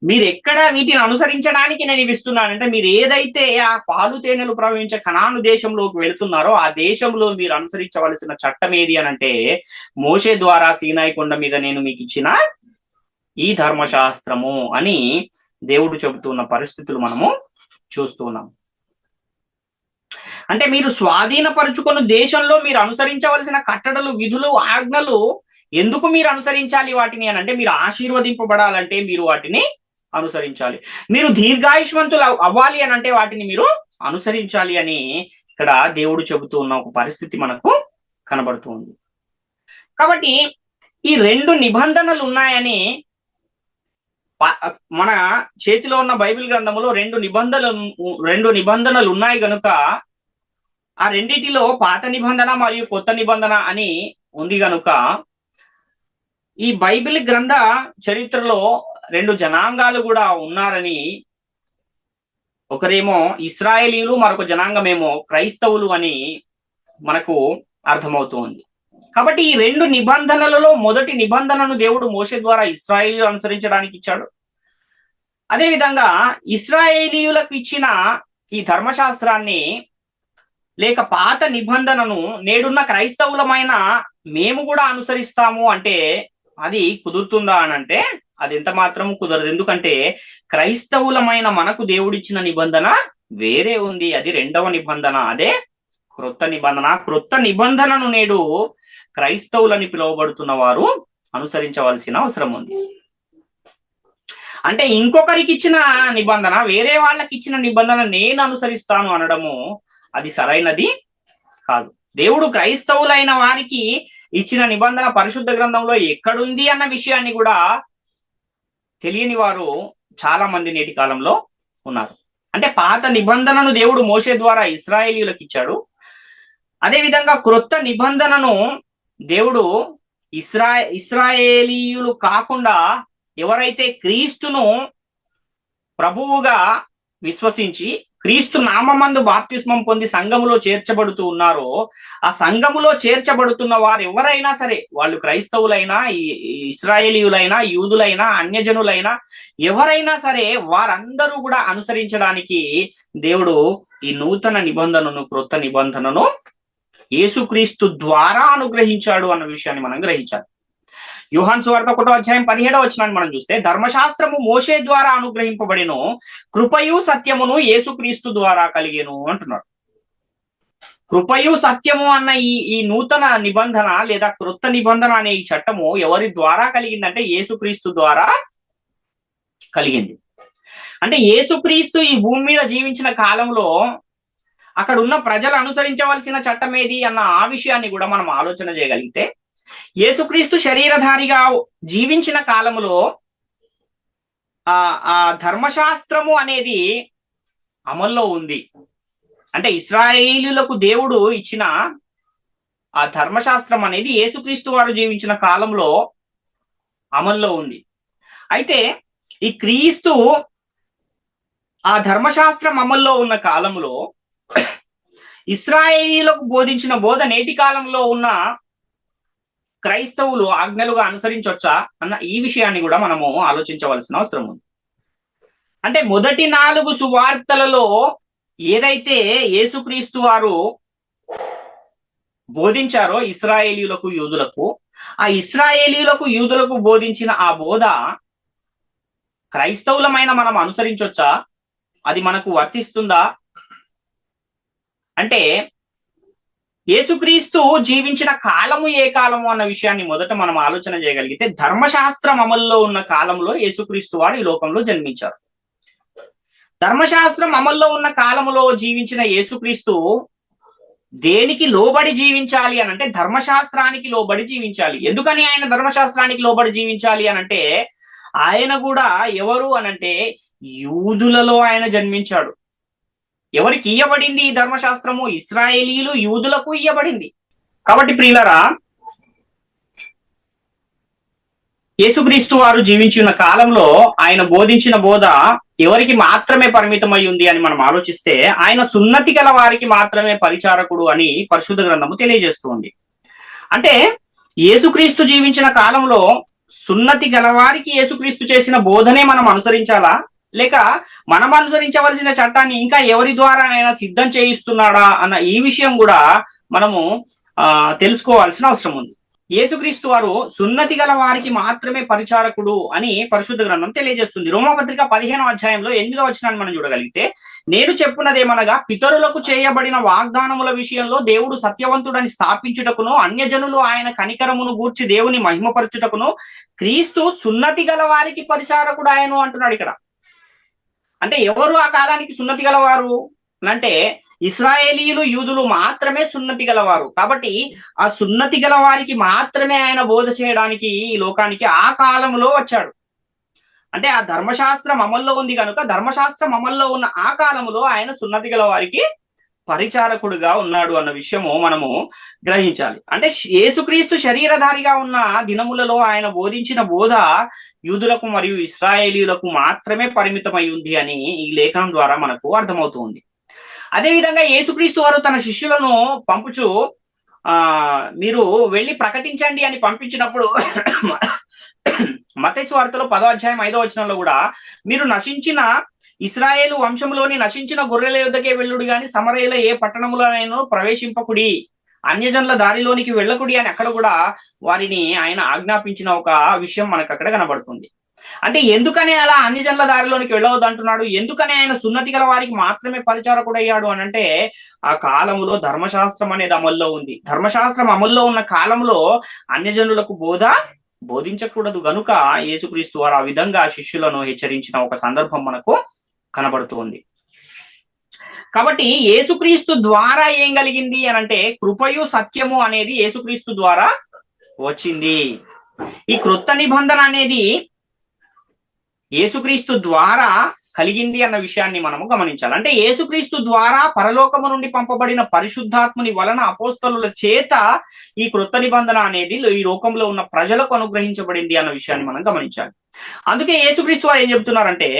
S1: మీరు ఎక్కడ వీటిని అనుసరించడానికి నేను ఇవి ఇస్తున్నానంటే, మీరు ఏదైతే ఆ పాలు తేనెలు ప్రవహించే కనాను దేశంలోకి వెళుతున్నారో ఆ దేశంలో మీరు అనుసరించవలసిన చట్టం ఏది అనంటే, మోషే ద్వారా సీనాయి కొండ మీద నేను మీకు ఇచ్చిన ఈ ధర్మశాస్త్రము అని దేవుడు చెబుతున్న పరిస్థితులు మనము చూస్తున్నాం. అంటే మీరు స్వాధీనపరుచుకున్న దేశంలో మీరు అనుసరించవలసిన కట్టడలు, విధులు, ఆజ్ఞలు ఎందుకు మీరు అనుసరించాలి వాటిని అని అంటే, మీరు ఆశీర్వదింపబడాలంటే మీరు వాటిని అనుసరించాలి. మీరు దీర్ఘాయుష్మంతులు అవ్వాలి అని అంటే వాటిని మీరు అనుసరించాలి అని ఇక్కడ దేవుడు చెబుతూ ఉన్న ఒక పరిస్థితి మనకు కనబడుతూ ఉంది. కాబట్టి ఈ 2 నిబంధనలు ఉన్నాయని మన చేతిలో ఉన్న బైబిల్ గ్రంథంలో 2 నిబంధనలు ఉన్నాయి గనుక ఆ రెండిటిలో పాత నిబంధన మరియు కొత్త నిబంధన అని ఉంది గనుక ఈ బైబిల్ గ్రంథ చరిత్రలో 2 జనాంగాలు కూడా ఉన్నారని, ఒకరేమో ఇశ్రాయేలీయులు, మరొక జనాంగమేమో క్రైస్తవులు అని మనకు అర్థమవుతుంది. కాబట్టి ఈ 2 నిబంధనలలో మొదటి నిబంధనను దేవుడు మోషే ద్వారా ఇశ్రాయేలీయులు అనుసరించడానికి ఇచ్చాడు. అదేవిధంగా ఇశ్రాయేలీయులకు ఇచ్చిన ఈ ధర్మశాస్త్రాన్ని లేక పాత నిబంధనను నేడున్న క్రైస్తవులమైన మేము కూడా అనుసరిస్తాము అంటే అది కుదురుతుందా అని అంటే అది ఎంత మాత్రము కుదరదు. ఎందుకంటే క్రైస్తవులమైన మనకు దేవుడిచ్చిన నిబంధన వేరే ఉంది. అది 2వ నిబంధన, అదే క్రొత్త నిబంధన. క్రొత్త నిబంధనను నేడు క్రైస్తవులని పిలువబడుతున్న వారు అనుసరించవలసిన అవసరం ఉంది. అంటే ఇంకొకరికి ఇచ్చిన నిబంధన, వేరే వాళ్ళకి ఇచ్చిన నిబంధన నేను అనుసరిస్తాను అనడము అది సరైనది కాదు. దేవుడు క్రైస్తవులైన వారికి ఇచ్చిన నిబంధన పరిశుద్ధ గ్రంథంలో ఎక్కడుంది అన్న విషయాన్ని కూడా తెలియని వారు చాలా మంది నేటి కాలంలో ఉన్నారు. అంటే పాత నిబంధనను దేవుడు మోషే ద్వారా ఇశ్రాయేలీయులకు ఇచ్చాడు. అదేవిధంగా క్రొత్త నిబంధనను దేవుడు ఇశ్రాయేలీయులు కాకుండా ఎవరైతే క్రీస్తును ప్రభువుగా విశ్వసించి క్రీస్తు నామమందు బాప్తిస్మం పొంది సంఘములో చేర్చబడుతూ ఉన్నారో, ఆ సంఘములో చేర్చబడుతున్న వారు ఎవరైనా సరే, వాళ్ళు క్రైస్తవులైనా, ఇశ్రాయేలీయులైనా, యూదులైనా, అన్యజనులైనా ఎవరైనా సరే వారందరూ కూడా అనుసరించడానికి దేవుడు ఈ నూతన నిబంధనను, క్రొత్త నిబంధనను యేసుక్రీస్తు ద్వారా అనుగ్రహించాడు అన్న విషయాన్ని మనం గ్రహించాలి. యోహాను సువార్త 1:17 వచనాన్ని మనం చూస్తే, ధర్మశాస్త్రము మోషే ద్వారా అనుగ్రహింపబడిను, కృపయు సత్యమును యేసుక్రీస్తు ద్వారా కలిగెను అంటున్నాడు. కృపయు సత్యము అన్న ఈ నూతన నిబంధన లేదా క్రొత్త నిబంధన అనే ఈ చట్టము ఎవరి ద్వారా కలిగిందంటే యేసుక్రీస్తు ద్వారా కలిగింది. అంటే యేసుక్రీస్తు ఈ భూమి మీద జీవించిన కాలంలో అక్కడ ఉన్న ప్రజలు అనుసరించవలసిన చట్టం ఏది అన్న ఆ విషయాన్ని కూడా మనం ఆలోచన చేయగలిగితే, యేసుక్రీస్తు శరీరధారిగా జీవించిన కాలంలో ఆ ధర్మశాస్త్రము అనేది అమల్లో ఉంది. అంటే ఇశ్రాయేలీయులకు దేవుడు ఇచ్చిన ఆ ధర్మశాస్త్రం అనేది యేసుక్రీస్తు వారు జీవించిన కాలంలో అమల్లో ఉంది. అయితే ఈ క్రీస్తు ఆ ధర్మశాస్త్రం అమల్లో ఉన్న కాలంలో ఇశ్రాయేలీయులకు బోధించిన బోధ నేటి కాలంలో ఉన్న క్రైస్తవులు ఆజ్ఞలుగా అనుసరించవచ్చా అన్న ఈ విషయాన్ని కూడా మనము ఆలోచించవలసిన అవసరం ఉంది. అంటే మొదటి 4 సువార్తలలో ఏదైతే యేసుక్రీస్తు వారు బోధించారో ఇశ్రాయేలీయులకు, యూదులకు, ఆ ఇశ్రాయేలీయులకు, యూదులకు బోధించిన ఆ బోధ క్రైస్తవులమైన మనం అనుసరించవచ్చా? అది మనకు వర్తిస్తుందా? అంటే యేసుక్రీస్తు జీవించిన కాలము ఏ కాలము అన్న విషయాన్ని మొదట మనం ఆలోచన చేయగలిగితే, ధర్మశాస్త్రం అమల్లో ఉన్న కాలంలో యేసుక్రీస్తు వారు ఈ లోకంలో జన్మించారు. ధర్మశాస్త్రం అమల్లో ఉన్న కాలంలో జీవించిన యేసుక్రీస్తు దేనికి లోబడి జీవించాలి అని అంటే ధర్మశాస్త్రానికి లోబడి జీవించాలి. ఎందుకని ఆయన ధర్మశాస్త్రానికి లోబడి జీవించాలి అని అంటే, ఆయన కూడా ఎవరు అనంటే యూదులలో ఆయన జన్మించాడు. ఎవరికి ఇయ్యబడింది ఈ ధర్మశాస్త్రము? ఇశ్రాయేలీయులు, యూదులకు ఇయ్యబడింది. కాబట్టి ప్రియులారా, యేసుక్రీస్తు వారు జీవించిన కాలంలో ఆయన బోధించిన బోధ ఎవరికి మాత్రమే పరిమితమై ఉంది అని మనం ఆలోచిస్తే, ఆయన సున్నతి గల వారికి మాత్రమే పరిచారకుడు అని పరిశుద్ధ గ్రంథము తెలియజేస్తుంది. అంటే యేసుక్రీస్తు జీవించిన కాలంలో సున్నతి గలవారికి యేసుక్రీస్తు చేసిన బోధనే మనం అనుసరించాలా, లేక మనం అనుసరించవలసిన చట్టాన్ని ఇంకా ఎవరి ద్వారా ఆయన సిద్ధం చేయిస్తున్నాడా అన్న ఈ విషయం కూడా మనము తెలుసుకోవాల్సిన అవసరం ఉంది. యేసుక్రీస్తు వారు సున్నతి గల వారికి మాత్రమే పరిచారకుడు అని పరిశుద్ధ గ్రంథం తెలియజేస్తుంది. రోమాపత్రిక 15వ అధ్యాయంలో 8వ వచనాన్ని మనం చూడగలిగితే, నేను చెప్పున్నదేమనగా పితరులకు చేయబడిన వాగ్దానముల విషయంలో దేవుడు సత్యవంతుడని స్థాపించుటకును, అన్యజనులు ఆయన కనికరమును గూర్చి దేవుని మహిమపరచుటకును క్రీస్తు సున్నతి గల వారికి పరిచారకుడు ఆయను అంటున్నాడు ఇక్కడ. అంటే ఎవరు ఆ కాలానికి సున్నతి గలవారు అంటే ఇశ్రాయేలీయులు, యూదులు మాత్రమే సున్నతి గలవారు. కాబట్టి ఆ సున్నతి గల వారికి మాత్రమే ఆయన బోధ చేయడానికి ఈ లోకానికి ఆ కాలంలో వచ్చాడు. అంటే ఆ ధర్మశాస్త్రం అమల్లో ఉంది కనుక ధర్మశాస్త్రం అమల్లో ఉన్న ఆ కాలంలో ఆయన సున్నతి గల వారికి పరిచారకుడుగా ఉన్నాడు అన్న విషయము మనము గ్రహించాలి. అంటే యేసుక్రీస్తు శరీరధారిగా ఉన్న దినములలో ఆయన బోధించిన బోధ యూదులకు మరియు ఇశ్రాయేలీయులకు మాత్రమే పరిమితమై ఉంది అని ఈ లేఖనం ద్వారా మనకు అర్థమవుతుంది. అదేవిధంగా యేసుక్రీస్తు వారు తన శిష్యులను పంపుచు మీరు వెళ్ళి ప్రకటించండి అని పంపించినప్పుడు మత్తయి సువార్తలో 10వ అధ్యాయం 5వ వచనంలో కూడా మీరు నశించిన ఇశ్రాయేలు వంశంలోని నశించిన గొర్రెల యొద్దకే వెళ్ళుడు గాని సమరయల ఏ పట్టణములోనైనా ప్రవేశింపకుడి, అన్యజనుల దారిలోనికి వెళ్ళకుడి అని అక్కడ కూడా వారిని ఆయన ఆజ్ఞాపించిన ఒక విషయం మనకు అక్కడ కనబడుతుంది. అంటే ఎందుకనే అలా అన్యజనుల దారిలోనికి వెళ్ళవద్దు అంటున్నాడు? ఎందుకనే ఆయన సున్నతి గల వారికి మాత్రమే పరిచారకుడు అయ్యాడు అని అంటే, ఆ కాలంలో ధర్మశాస్త్రం అనేది అమల్లో ఉంది. ధర్మశాస్త్రం అమల్లో ఉన్న కాలంలో అన్యజనులకు బోధించకూడదు గనుక యేసుక్రీస్తు వారు ఆ విధంగా శిష్యులను హెచ్చరించిన ఒక సందర్భం మనకు కనబడుతుంది. కాబట్టి యేసుక్రీస్తు ద్వారా ఏం కలిగింది అని అంటే, కృపయు సత్యము అనేది యేసుక్రీస్తు ద్వారా వచ్చింది. ఈ క్రొత్త నిబంధన అనేది యేసుక్రీస్తు ద్వారా కలిగింది అన్న విషయాన్ని మనము గమనించాలి. అంటే యేసుక్రీస్తు ద్వారా పరలోకము నుండి పంపబడిన పరిశుద్ధాత్ముని వలన అపోస్తలుల చేత ఈ క్రొత్త నిబంధన అనేది ఈ లోకంలో ఉన్న ప్రజలకు అనుగ్రహించబడింది అన్న విషయాన్ని మనం గమనించాలి. అందుకే యేసుక్రీస్తు వారు ఏం చెబుతున్నారంటే,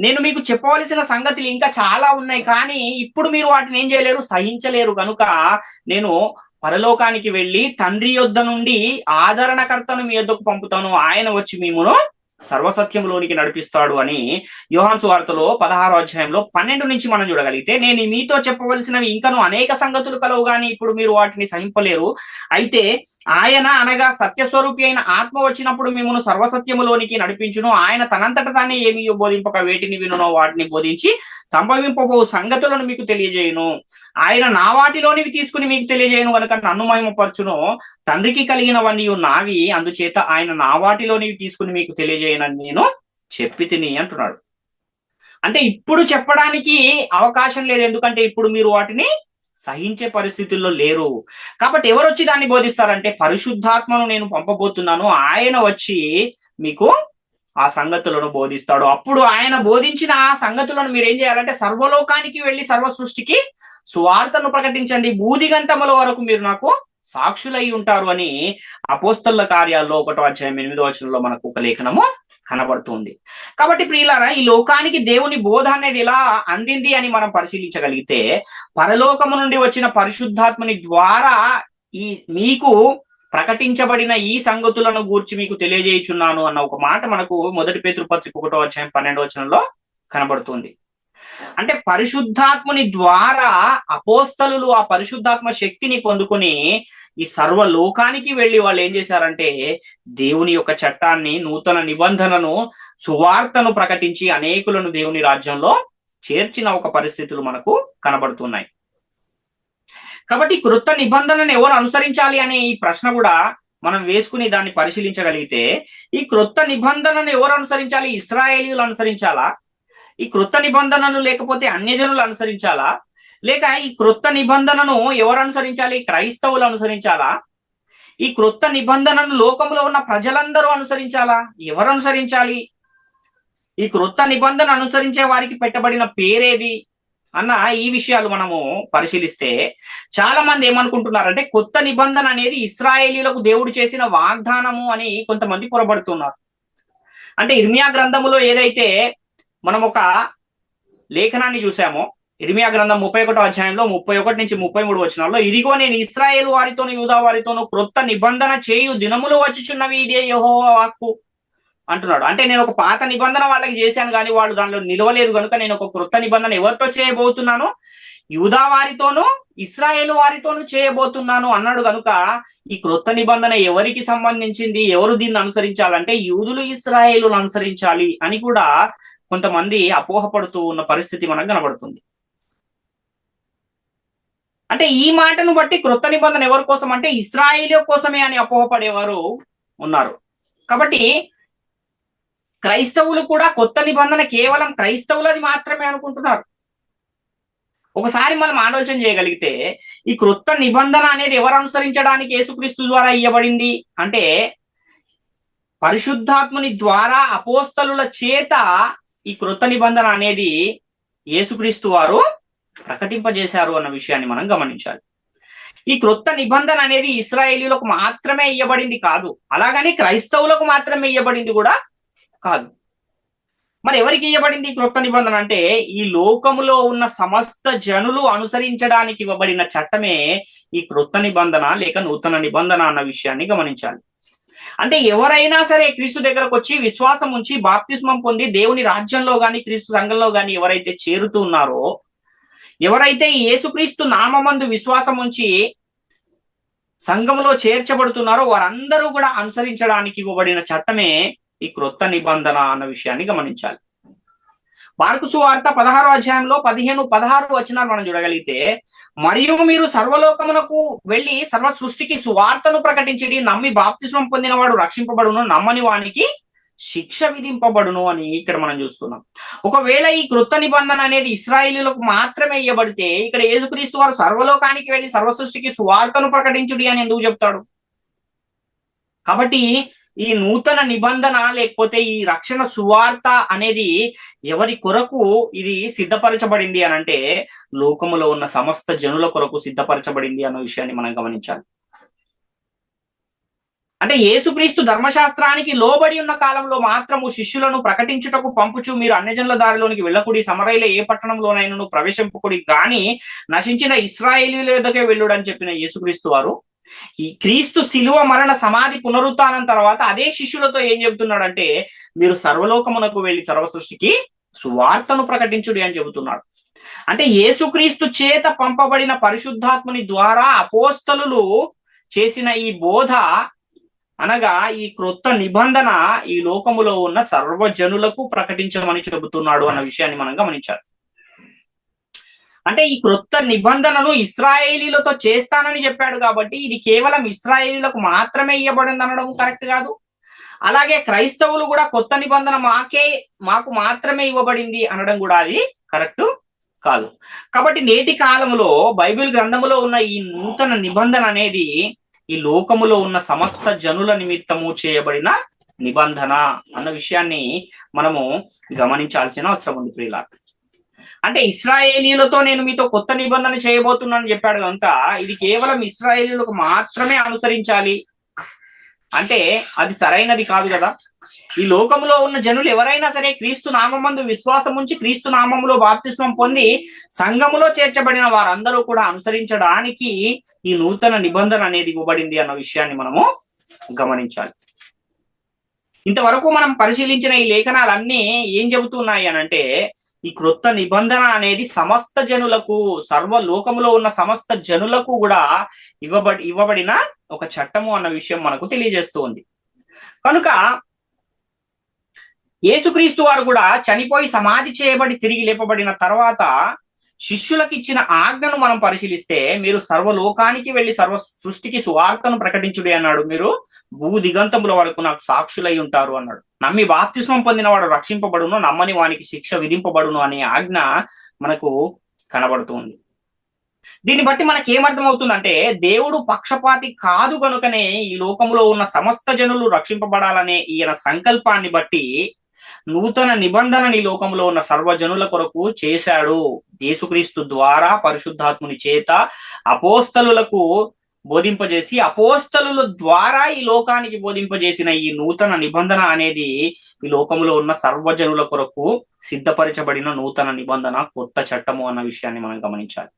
S1: నేను మీకు చెప్పవలసిన సంగతులు ఇంకా చాలా ఉన్నాయి, కానీ ఇప్పుడు మీరు వాటిని ఏం చేయలేరు, సహించలేరు కనుక నేను పరలోకానికి వెళ్ళి తండ్రి యొద్ద నుండి ఆదరణకర్తను మీ యొద్దకు పంపుతాను, ఆయన వచ్చి మిమ్మును సర్వసత్యంలోనికి నడిపిస్తాడు అని యోహాను సువార్తలో 16వ అధ్యాయంలో 12 నుంచి మనం చూడగలిగితే, నేను మీతో చెప్పవలసినవి ఇంకను అనేక సంగతులు కలవు కానీ ఇప్పుడు మీరు వాటిని సహింపలేరు. అయితే ఆయన అనగా సత్యస్వరూపి అయిన ఆత్మ వచ్చినప్పుడు మిమ్మల్ని సర్వసత్యములోనికి నడిపించును. ఆయన తనంతట తానే ఏమి బోధింపక వేటిని వినునో వాటిని బోధించి సంభవింపబో సంగతులను మీకు తెలియజేయును. ఆయన నా వాటిలోనివి తీసుకుని మీకు తెలియజేయను కనుక నన్ను మహిమపరచును. తండ్రికి కలిగినవన్నీ నావి, అందుచేత ఆయన నా వాటిలోనివి తీసుకుని మీకు తెలియజేయనని నేను చెప్పి తిని అంటున్నాడు. అంటే ఇప్పుడు చెప్పడానికి అవకాశం లేదు, ఎందుకంటే ఇప్పుడు మీరు వాటిని సహించే పరిస్థితుల్లో లేరు. కాబట్టి ఎవరు వచ్చి దాన్ని బోధిస్తారంటే, పరిశుద్ధాత్మను నేను పంపబోతున్నాను, ఆయన వచ్చి మీకు ఆ సంగతులను బోధిస్తాడు. అప్పుడు ఆయన బోధించిన ఆ సంగతులను మీరు ఏం చేయాలంటే, సర్వలోకానికి వెళ్ళి సర్వ సృష్టికి సువార్తను ప్రకటించండి, బూదిగంతముల వరకు మీరు నాకు సాక్షులై ఉంటారు అని అపోస్తలుల కార్యాల్లో 1వ అధ్యాయం 8వ వచనంలో మనకు ఒక లేఖనము కనబడుతుంది. కాబట్టి ప్రియులారా, ఈ లోకానికి దేవుని బోధ అనేది ఎలా అందింది అని మనం పరిశీలించగలిగితే, పరలోకము నుండి వచ్చిన పరిశుద్ధాత్మని ద్వారా ఈ మీకు ప్రకటించబడిన ఈ సంగతులను గూర్చి మీకు తెలియజేయుచున్నాను అన్న ఒక మాట మనకు 1 పేతురు పత్రిక 1వ అధ్యాయం 12వ వచనంలో కనబడుతుంది. అంటే పరిశుద్ధాత్మని ద్వారా అపోస్తలులు ఆ పరిశుద్ధాత్మ శక్తిని పొందుకొని ఈ సర్వలోకానికి వెళ్ళి వాళ్ళు ఏం చేశారంటే, దేవుని యొక్క చట్టాన్ని, నూతన నిబంధనను, సువార్తను ప్రకటించి అనేకులను దేవుని రాజ్యంలో చేర్చిన ఒక పరిస్థితులు మనకు కనబడుతున్నాయి. కాబట్టి క్రొత్త నిబంధనను ఎవరు అనుసరించాలి అనే ఈ ప్రశ్న కూడా మనం వేసుకుని దాన్ని పరిశీలించగలిగితే, ఈ క్రొత్త నిబంధనను ఎవరు అనుసరించాలి? ఇశ్రాయేలీయులు అనుసరించాలా? ఈ క్రొత్త నిబంధనలు లేకపోతే అన్యజనులు అనుసరించాలా? లేక ఈ క్రొత్త నిబంధనను ఎవరు అనుసరించాలి? క్రైస్తవులు అనుసరించాలా? ఈ క్రొత్త నిబంధనను లోకంలో ఉన్న ప్రజలందరూ అనుసరించాలా? ఎవరు అనుసరించాలి? ఈ క్రొత్త నిబంధన అనుసరించే వారికి పెట్టబడిన పేరేది అన్న ఈ విషయాలు మనము పరిశీలిస్తే, చాలా మంది ఏమనుకుంటున్నారంటే, కొత్త నిబంధన అనేది ఇశ్రాయేలీయులకు దేవుడు చేసిన వాగ్దానము అని కొంతమంది పొరబడుతున్నారు. అంటే ఇర్మియా గ్రంథములో ఏదైతే మనం ఒక లేఖనాన్ని చూసామో, ఇర్మియా గ్రంథం 31వ అధ్యాయంలో 31 నుంచి 33 వచనాల్లో, ఇదిగో నేను ఇశ్రాయేలు వారితోను యూదా వారితోను క్రొత్త నిబంధన చేయు దినములు వచ్చుచున్నవి, ఇదే యెహోవా వాక్కు అంటున్నాడు. అంటే నేను ఒక పాత నిబంధన వాళ్ళకి చేశాను కానీ వాళ్ళు దానిలో నిలవలేదు కనుక నేను ఒక క్రొత్త నిబంధన ఎవరితో చేయబోతున్నాను? యూదా వారితోనూ ఇశ్రాయేలు వారితోనూ చేయబోతున్నాను అన్నాడు కనుక ఈ క్రొత్త నిబంధన ఎవరికి సంబంధించింది, ఎవరు దీన్ని అనుసరించాలంటే యూదులు ఇశ్రాయేలును అనుసరించాలి అని కూడా కొంతమంది అపోహపడుతూ ఉన్న పరిస్థితి మనకు కనబడుతుంది. అంటే ఈ మాటను బట్టి క్రొత్త నిబంధన ఎవరి కోసం అంటే ఇశ్రాయేలు కోసమే అని అపోహపడేవారు ఉన్నారు. కాబట్టి క్రైస్తవులు కూడా కొత్త నిబంధన కేవలం క్రైస్తవులది మాత్రమే అనుకుంటున్నారు. ఒకసారి మనం ఆలోచన చేయగలిగితే ఈ క్రొత్త నిబంధన అనేది ఎవరు అనుసరించడానికి యేసుక్రీస్తు ద్వారా ఇవ్వబడింది అంటే పరిశుద్ధాత్ముని ద్వారా అపోస్తలుల చేత ఈ క్రొత్త నిబంధన అనేది యేసుక్రీస్తు వారు ప్రకటింపజేశారు అన్న విషయాన్ని మనం గమనించాలి. ఈ క్రొత్త నిబంధన అనేది ఇశ్రాయేలీయులకు మాత్రమే ఇవ్వబడింది కాదు, అలాగని క్రైస్తవులకు మాత్రమే ఇవ్వబడింది కూడా కాదు. మరి ఎవరికి ఇవ్వబడింది ఈ క్రొత్త నిబంధన అంటే ఈ లోకములో ఉన్న సమస్త జనులు అనుసరించడానికి ఇవ్వబడిన చట్టమే ఈ క్రొత్త నిబంధన లేక నూతన నిబంధన అన్న విషయాన్ని గమనించాలి. అంటే ఎవరైనా సరే క్రీస్తు దగ్గరకు వచ్చి విశ్వాసం ఉంచి బాప్తిస్మం పొంది దేవుని రాజ్యంలో గాని క్రీస్తు సంఘంలో గాని ఎవరైతే చేరుతూ ఉన్నారో, ఎవరైతే యేసుక్రీస్తు నామమందు విశ్వాసం ఉంచి సంఘంలో చేర్చబడుతున్నారో వారందరూ కూడా అనుసరించడానికి ఇవ్వబడిన చట్టమే ఈ క్రొత్త నిబంధన అన్న విషయాన్ని గమనించాలి. మార్కు సువార్త 16వ అధ్యాయంలో 15-16 వచనాలు మనం చూడగలిగితే, మరియు మీరు సర్వలోకమునకు వెళ్ళి సర్వ సృష్టికి సువార్తను ప్రకటించి నమ్మి బాప్తిస్మం పొందిన వాడు రక్షింపబడును, నమ్మని వానికి శిక్ష విధింపబడును అని ఇక్కడ మనం చూస్తున్నాం. ఒకవేళ ఈ క్రొత్త నిబంధన అనేది ఇశ్రాయేలీయులకు మాత్రమే ఇవ్వబడితే ఇక్కడ యేసుక్రీస్తు వారు సర్వలోకానికి వెళ్ళి సర్వ సృష్టికి సువార్తను ప్రకటించుడి అని ఎందుకు చెప్తాడు? కాబట్టి ఈ నూతన నిబంధన లేకపోతే ఈ రక్షణ సువార్త అనేది ఎవరి కొరకు ఇది సిద్ధపరచబడింది అని అంటే లోకములో ఉన్న సమస్త జనుల కొరకు సిద్ధపరచబడింది అన్న విషయాన్ని మనం గమనించాలి. అంటే యేసుక్రీస్తు ధర్మశాస్త్రానికి లోబడి ఉన్న కాలంలో మాత్రము శిష్యులను ప్రకటించుటకు పంపుచు మీరు అన్యజనుల దారిలోనికి వెళ్ళకుడి, సమరయుల ఏ పట్టణంలోనైనా ప్రవేశింపకుడి గాని నశించిన ఇశ్రాయేలీయుల యొద్దకే వెళ్ళుడని చెప్పిన యేసుక్రీస్తు వారు ఈ క్రీస్తు శిలువ మరణ సమాధి పునరుత్థానం తర్వాత అదే శిష్యులతో ఏం చెబుతున్నాడంటే మీరు సర్వలోకమునకు వెళ్ళి సర్వ సృష్టికి సువార్తను ప్రకటించుడి అని చెబుతున్నాడు. అంటే యేసుక్రీస్తు చేత పంపబడిన పరిశుద్ధాత్ముని ద్వారా అపోస్తలులు చేసిన ఈ బోధ అనగా ఈ క్రొత్త నిబంధన ఈ లోకములో ఉన్న సర్వజనులకు ప్రకటించమని చెబుతున్నాడు అన్న విషయాన్ని మనం గమనించాలి. అంటే ఈ క్రొత్త నిబంధనను ఇశ్రాయేలీలతో చేస్తానని చెప్పాడు కాబట్టి ఇది కేవలం ఇశ్రాయేలీలకు మాత్రమే ఇవ్వబడింది అనడం కరెక్ట్ కాదు. అలాగే క్రైస్తవులు కూడా కొత్త నిబంధన మాకు మాత్రమే ఇవ్వబడింది అనడం కూడా అది కరెక్ట్ కాదు. కాబట్టి నేటి కాలంలో బైబిల్ గ్రంథములో ఉన్న ఈ నూతన నిబంధన అనేది ఈ లోకములో ఉన్న సమస్త జనుల నిమిత్తము చేయబడిన నిబంధన అన్న విషయాన్ని మనము గమనించాల్సిన అవసరం ఉంది ప్రియులారా. అంటే ఇశ్రాయేలీయులతో నేను మీతో కొత్త నిబంధన చేయబోతున్నానని చెప్పాడు కనుక ఇది కేవలం ఇశ్రాయేలీయులకు మాత్రమే అనుసరించాలి అంటే అది సరైనది కాదు కదా. ఈ లోకంలో ఉన్న జనులు ఎవరైనా సరే క్రీస్తు నామమందు విశ్వాసం ఉంచి క్రీస్తు నామములో బాప్తిస్మం పొంది సంఘములో చేర్చబడిన వారందరూ కూడా అనుసరించడానికి ఈ నూతన నిబంధన అనేది ఇవ్వబడింది అన్న విషయాన్ని మనము గమనించాలి. ఇంతవరకు మనం పరిశీలించిన ఈ లేఖనాలన్నీ ఏం చెబుతున్నాయి అనంటే ఈ క్రొత్త నిబంధన అనేది సమస్త జనులకు సర్వలోకములో ఉన్న సమస్త జనులకు కూడా ఇవ్వబడిన ఒక చట్టము అన్న విషయం మనకు తెలియజేస్తూ ఉంది. కనుక యేసుక్రీస్తు వారు కూడా చనిపోయి సమాధి చేయబడి తిరిగి లేపబడిన తర్వాత శిష్యులకు ఇచ్చిన ఆజ్ఞను మనం పరిశీలిస్తే మీరు సర్వలోకానికి వెళ్ళి సర్వ సృష్టికి సువార్తను ప్రకటించుడి అన్నాడు. మీరు భూ దిగంతముల వరకు నాకు సాక్షులై ఉంటారు అన్నాడు. నమ్మి బాప్తిస్మం పొందిన వాడు రక్షింపబడును, నమ్మని వానికి శిక్ష విధింపబడును అనే ఆజ్ఞ మనకు కనబడుతుంది. దీన్ని బట్టి మనకి ఏమర్థమవుతుందంటే దేవుడు పక్షపాతి కాదు కనుకనే ఈ లోకంలో ఉన్న సమస్త జనులు రక్షింపబడాలనే ఈయన సంకల్పాన్ని బట్టి నూతన నిబంధనని లోకంలో ఉన్న సర్వజనుల కొరకు చేశాడు. యేసుక్రీస్తు ద్వారా పరిశుద్ధాత్ముని చేత అపోస్తలులకు బోధింపజేసి అపోస్తలుల ద్వారా ఈ లోకానికి బోధింపజేసిన ఈ నూతన నిబంధన అనేది ఈ లోకంలో ఉన్న సర్వజనుల కొరకు సిద్ధపరచబడిన నూతన నిబంధన, కొత్త చట్టము అన్న విషయాన్ని మనం గమనించాలి.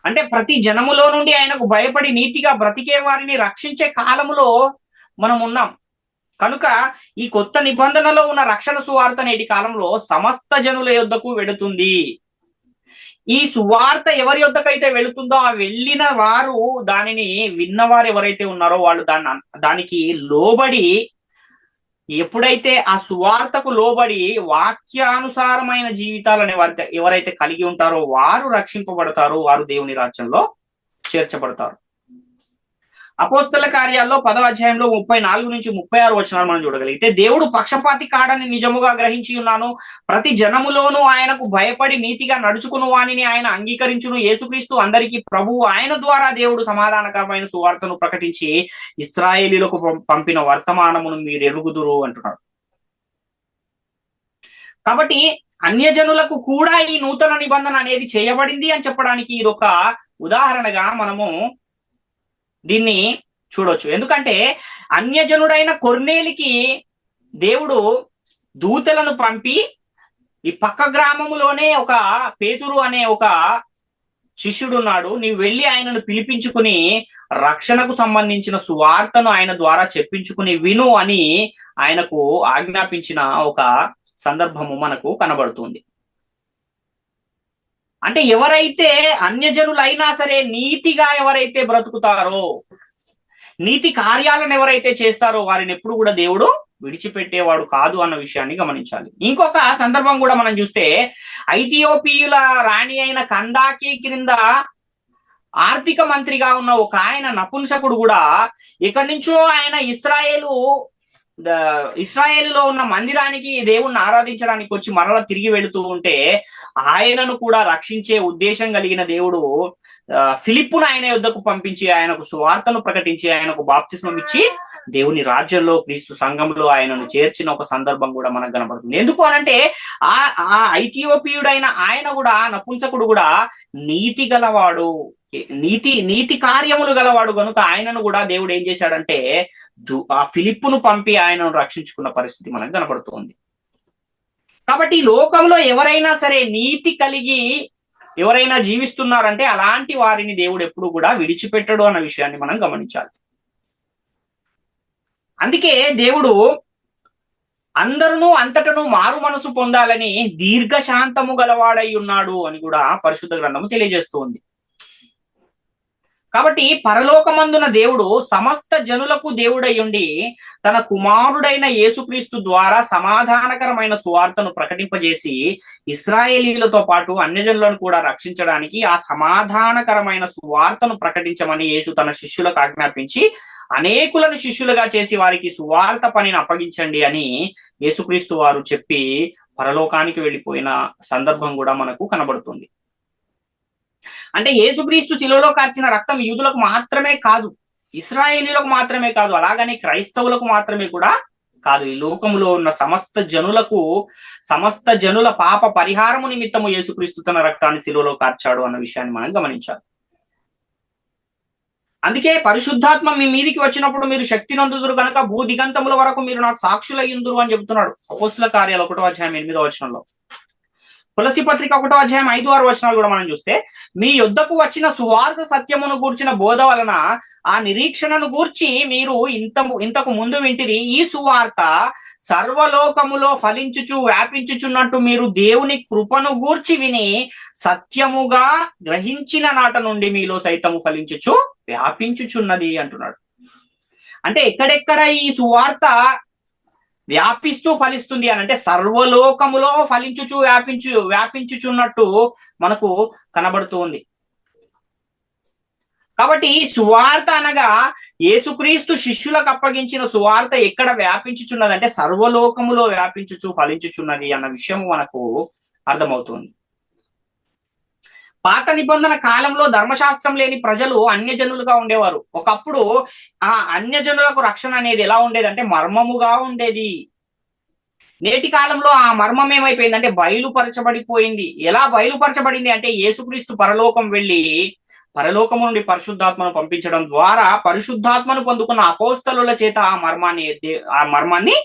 S1: అంటే ప్రతి జనములో నుండి ఆయనకు భయపడి నీతిగా బ్రతికే వారిని రక్షించే కాలములో మనం ఉన్నాం కనుక ఈ కొత్త నిబంధనలో ఉన్న రక్షణ సువార్త నేటి కాలంలో సమస్త జనుల యొద్దకు వెడుతుంది. ఈ సువార్త ఎవరి యొద్దకైతే వెళుతుందో ఆ వెళ్ళిన వారు, దానిని విన్నవారు ఎవరైతే ఉన్నారో వాళ్ళు దానికి లోబడి, ఎప్పుడైతే ఆ సువార్తకు లోబడి వాక్యానుసారమైన జీవితాలను ఎవరైతే కలిగి ఉంటారో వారు రక్షింపబడతారు, వారు దేవుని రాజ్యంలో చేర్చబడతారు. అపోస్తల కార్యాల్లో 10వ అధ్యాయంలో 34 నుంచి 36 వచనాలు మనం చూడగలిగితే, దేవుడు పక్షపాతి కాడని నిజముగా గ్రహించి ఉన్నాను, ప్రతి జనములోనూ ఆయనకు భయపడి నీతిగా నడుచుకుని వానిని ఆయన అంగీకరించును, యేసుక్రీస్తు అందరికీ ప్రభువు, ఆయన ద్వారా దేవుడు సమాధానకరమైన సువార్తను ప్రకటించి ఇశ్రాయేలీలకు పంపిన వర్తమానమును మీరు ఎరుగుదురు అంటున్నాడు. కాబట్టి అన్యజనులకు కూడా ఈ నూతన నిబంధన అనేది చేయబడింది అని చెప్పడానికి ఇదొక ఉదాహరణగా మనము దీన్ని చూడొచ్చు. ఎందుకంటే అన్యజనుడైన కొర్నేలికి దేవుడు దూతలను పంపి, ఈ పక్క గ్రామములోనే ఒక పేతురు అనే ఒక శిష్యుడు ఉన్నాడు, నీవు వెళ్ళి ఆయనను పిలిపించుకుని రక్షణకు సంబంధించిన సువార్తను ఆయన ద్వారా చెప్పించుకుని విను అని ఆయనకు ఆజ్ఞాపించిన ఒక సందర్భము మనకు కనబడుతుంది. అంటే ఎవరైతే అన్యజనులైనా సరే నీతిగా ఎవరైతే బ్రతుకుతారో, నీతి కార్యాలను ఎవరైతే చేస్తారో వారిని ఎప్పుడు కూడా దేవుడు విడిచిపెట్టేవాడు కాదు అన్న విషయాన్ని గమనించాలి. ఇంకొక సందర్భం కూడా మనం చూస్తే, ఐథియోపియుల రాణి అయిన కందాకి క్రింద ఆర్థిక మంత్రిగా ఉన్న ఒక ఆయన నపుంసకుడు కూడా ఇక్కడి నుంచో ఆయన ఇస్రాయేలులో ఉన్న మందిరానికి దేవుణ్ణి ఆరాధించడానికి వచ్చి మరలా తిరిగి వెళుతూ ఉంటే, ఆయనను కూడా రక్షించే ఉద్దేశం కలిగిన దేవుడు ఫిలిప్పును ఆయన యుద్ధకు పంపించి ఆయనకు సువార్తను ప్రకటించి ఆయనకు బాప్తిస్మం ఇచ్చి దేవుని రాజ్యంలో క్రీస్తు సంఘంలో ఆయనను చేర్చిన ఒక సందర్భం కూడా మనకు కనబడుతుంది. ఎందుకు అనంటే ఆ ఐథియోపియుడైన ఆయన కూడా, నపుంసకుడు కూడా నీతి గలవాడు, నీతి కార్యములు గలవాడు కనుక ఆయనను కూడా దేవుడు ఏం చేశాడంటే ఆ ఫిలిప్పును పంపి ఆయనను రక్షించుకున్న పరిస్థితి మనకు కనబడుతుంది. కాబట్టి ఈ లోకంలో ఎవరైనా సరే నీతి కలిగి ఎవరైనా జీవిస్తున్నారంటే అలాంటి వారిని దేవుడు ఎప్పుడు కూడా విడిచిపెట్టడు అన్న విషయాన్ని మనం గమనించాలి. అందుకే దేవుడు అందరూ అంతటను మారు మనసు పొందాలని దీర్ఘశాంతము గలవాడై ఉన్నాడు అని కూడా పరిశుద్ధ గ్రంథము తెలియజేస్తుంది. కాబట్టి పరలోకమందున దేవుడు సమస్త జనులకు దేవుడై ఉండి తన కుమారుడైన యేసుక్రీస్తు ద్వారా సమాధానకరమైన సువార్తను ప్రకటింపజేసి ఇశ్రాయేలీలతో పాటు అన్యజనులను కూడా రక్షించడానికి ఆ సమాధానకరమైన సువార్తను ప్రకటించమని యేసు తన శిష్యులకు ఆజ్ఞాపించి అనేకులను శిష్యులుగా చేసి వారికి సువార్త పనిని అప్పగించండి అని యేసుక్రీస్తు వారు చెప్పి పరలోకానికి వెళ్ళిపోయిన సందర్భం కూడా మనకు కనబడుతుంది. అంటే యేసుక్రీస్తు శిలువలో కార్చిన రక్తం యూదులకు మాత్రమే కాదు, ఇశ్రాయేలీలకు మాత్రమే కాదు, అలాగని క్రైస్తవులకు మాత్రమే కూడా కాదు, ఈ లోకములో ఉన్న సమస్త జనుల పాప పరిహారము నిమిత్తము యేసుక్రీస్తు తన రక్తాన్ని శిలువలో కార్చాడు అన్న విషయాన్ని మనం గమనించాలి. అందుకే పరిశుద్ధాత్మ మీ మీదికి వచ్చినప్పుడు మీరు శక్తి నందుదురు కనుక భూదిగంతముల వరకు మీరు నాకు సాక్షులయ్యుందురు అని చెబుతున్నాడు అపోస్తల కార్యాలు 1వ అధ్యాయం 8వ వచనంలో. తులసి పత్రిక 1వ అధ్యాయం 5-6 వచనాలు కూడా మనం చూస్తే, మీ యొద్దకు వచ్చిన సువార్త సత్యమును గూర్చిన బోధ వలన ఆ నిరీక్షణను గూర్చి మీరు ఇంతకు ముందు వింటిరి, ఈ సువార్త సర్వలోకములో ఫలించుచు వ్యాపించుచున్నట్టు మీరు దేవుని కృపను గూర్చి విని సత్యముగా గ్రహించిన నాట నుండి మీలో సైతము ఫలించుచు వ్యాపించుచున్నది అంటున్నాడు. అంటే ఎక్కడెక్కడ ఈ సువార్త వ్యాపిస్తూ ఫలిస్తుంది అని అంటే సర్వలోకములో ఫలించుచు వ్యాపించుచున్నట్టు మనకు కనబడుతూ ఉంది. కాబట్టి సువార్త అనగా యేసుక్రీస్తు శిష్యులకు అప్పగించిన సువార్త ఎక్కడ వ్యాపించుచున్నది అంటే సర్వలోకములో వ్యాపించుచు ఫలించుచున్నది అన్న విషయం మనకు అర్థమవుతుంది. పాత నిబంధన కాలంలో ధర్మశాస్త్రం లేని ప్రజలు అన్యజనులుగా ఉండేవారు. ఒకప్పుడు ఆ అన్యజనులకు రక్షణ అనేది ఎలా ఉండేదంటే మర్మముగా ఉండేది. నేటి కాలంలో ఆ మర్మం ఏమైపోయిందంటే బయలుపరచబడిపోయింది. ఎలా బయలుపరచబడింది అంటే యేసుక్రీస్తు పరలోకం వెళ్ళి పరలోకము నుండి పరిశుద్ధాత్మను పంపించడం ద్వారా పరిశుద్ధాత్మను పొందుకున్న అపోస్తలుల చేత ఆ మర్మాన్ని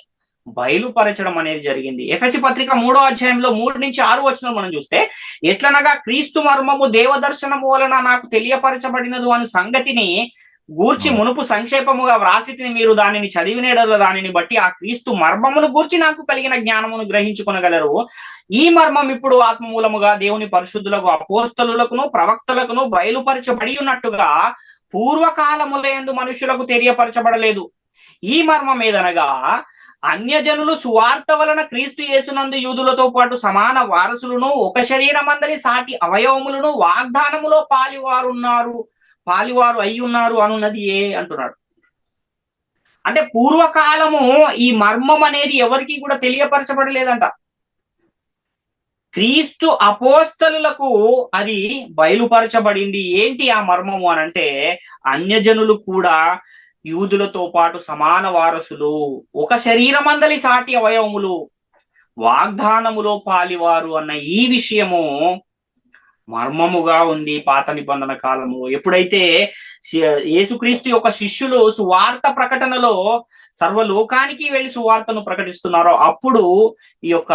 S1: బయలుపరచడం అనేది జరిగింది. ఎఫెసీ పత్రిక 3వ అధ్యాయంలో 3 నుంచి 6 వచనం మనం చూస్తే, ఎట్లనగా క్రీస్తు మర్మము దేవదర్శనము వలన నాకు తెలియపరచబడినదు అను సంగతిని గూర్చి మునుపు సంక్షేపముగా వ్రాసితిని, మీరు దానిని చదివినేడల దానిని బట్టి ఆ క్రీస్తు మర్మమును గూర్చి నాకు కలిగిన జ్ఞానమును గ్రహించుకొనగలరు. ఈ మర్మం ఇప్పుడు ఆత్మమూలముగా దేవుని పరిశుద్ధులకు అపోస్తలులకును ప్రవక్తలకును బయలుపరచబడి ఉన్నట్టుగా పూర్వకాలములందు మనుషులకు తెలియపరచబడలేదు. ఈ మర్మం ఏదనగా, అన్యజనులు సువార్త వలన క్రీస్తు యేసునందు యూదులతో పాటు సమాన వారసులను, ఒక శరీరమందలి సాటి అవయవములను వాగ్దానములో పాలివారు అయి ఉన్నారు అనున్నది అంటున్నాడు. అంటే పూర్వకాలము ఈ మర్మం అనేది ఎవరికి కూడా తెలియపరచబడలేదంట. క్రీస్తు అపోస్తలులకు అది బయలుపరచబడింది. ఏంటి ఆ మర్మము అనంటే, అన్యజనులు కూడా యూదులతో పాటు సమాన వారసులు, ఒక శరీరమందలి సాటి అవయవములు, వాగ్దానములో పాలివారు అన్న ఈ విషయము మర్మముగా ఉంది పాత నిబంధన కాలము. ఎప్పుడైతే యేసుక్రీస్తు యొక్క శిష్యులు సువార్త ప్రకటనలో సర్వలోకానికి వెళ్ళి సువార్తను ప్రకటిస్తున్నారో అప్పుడు ఈ యొక్క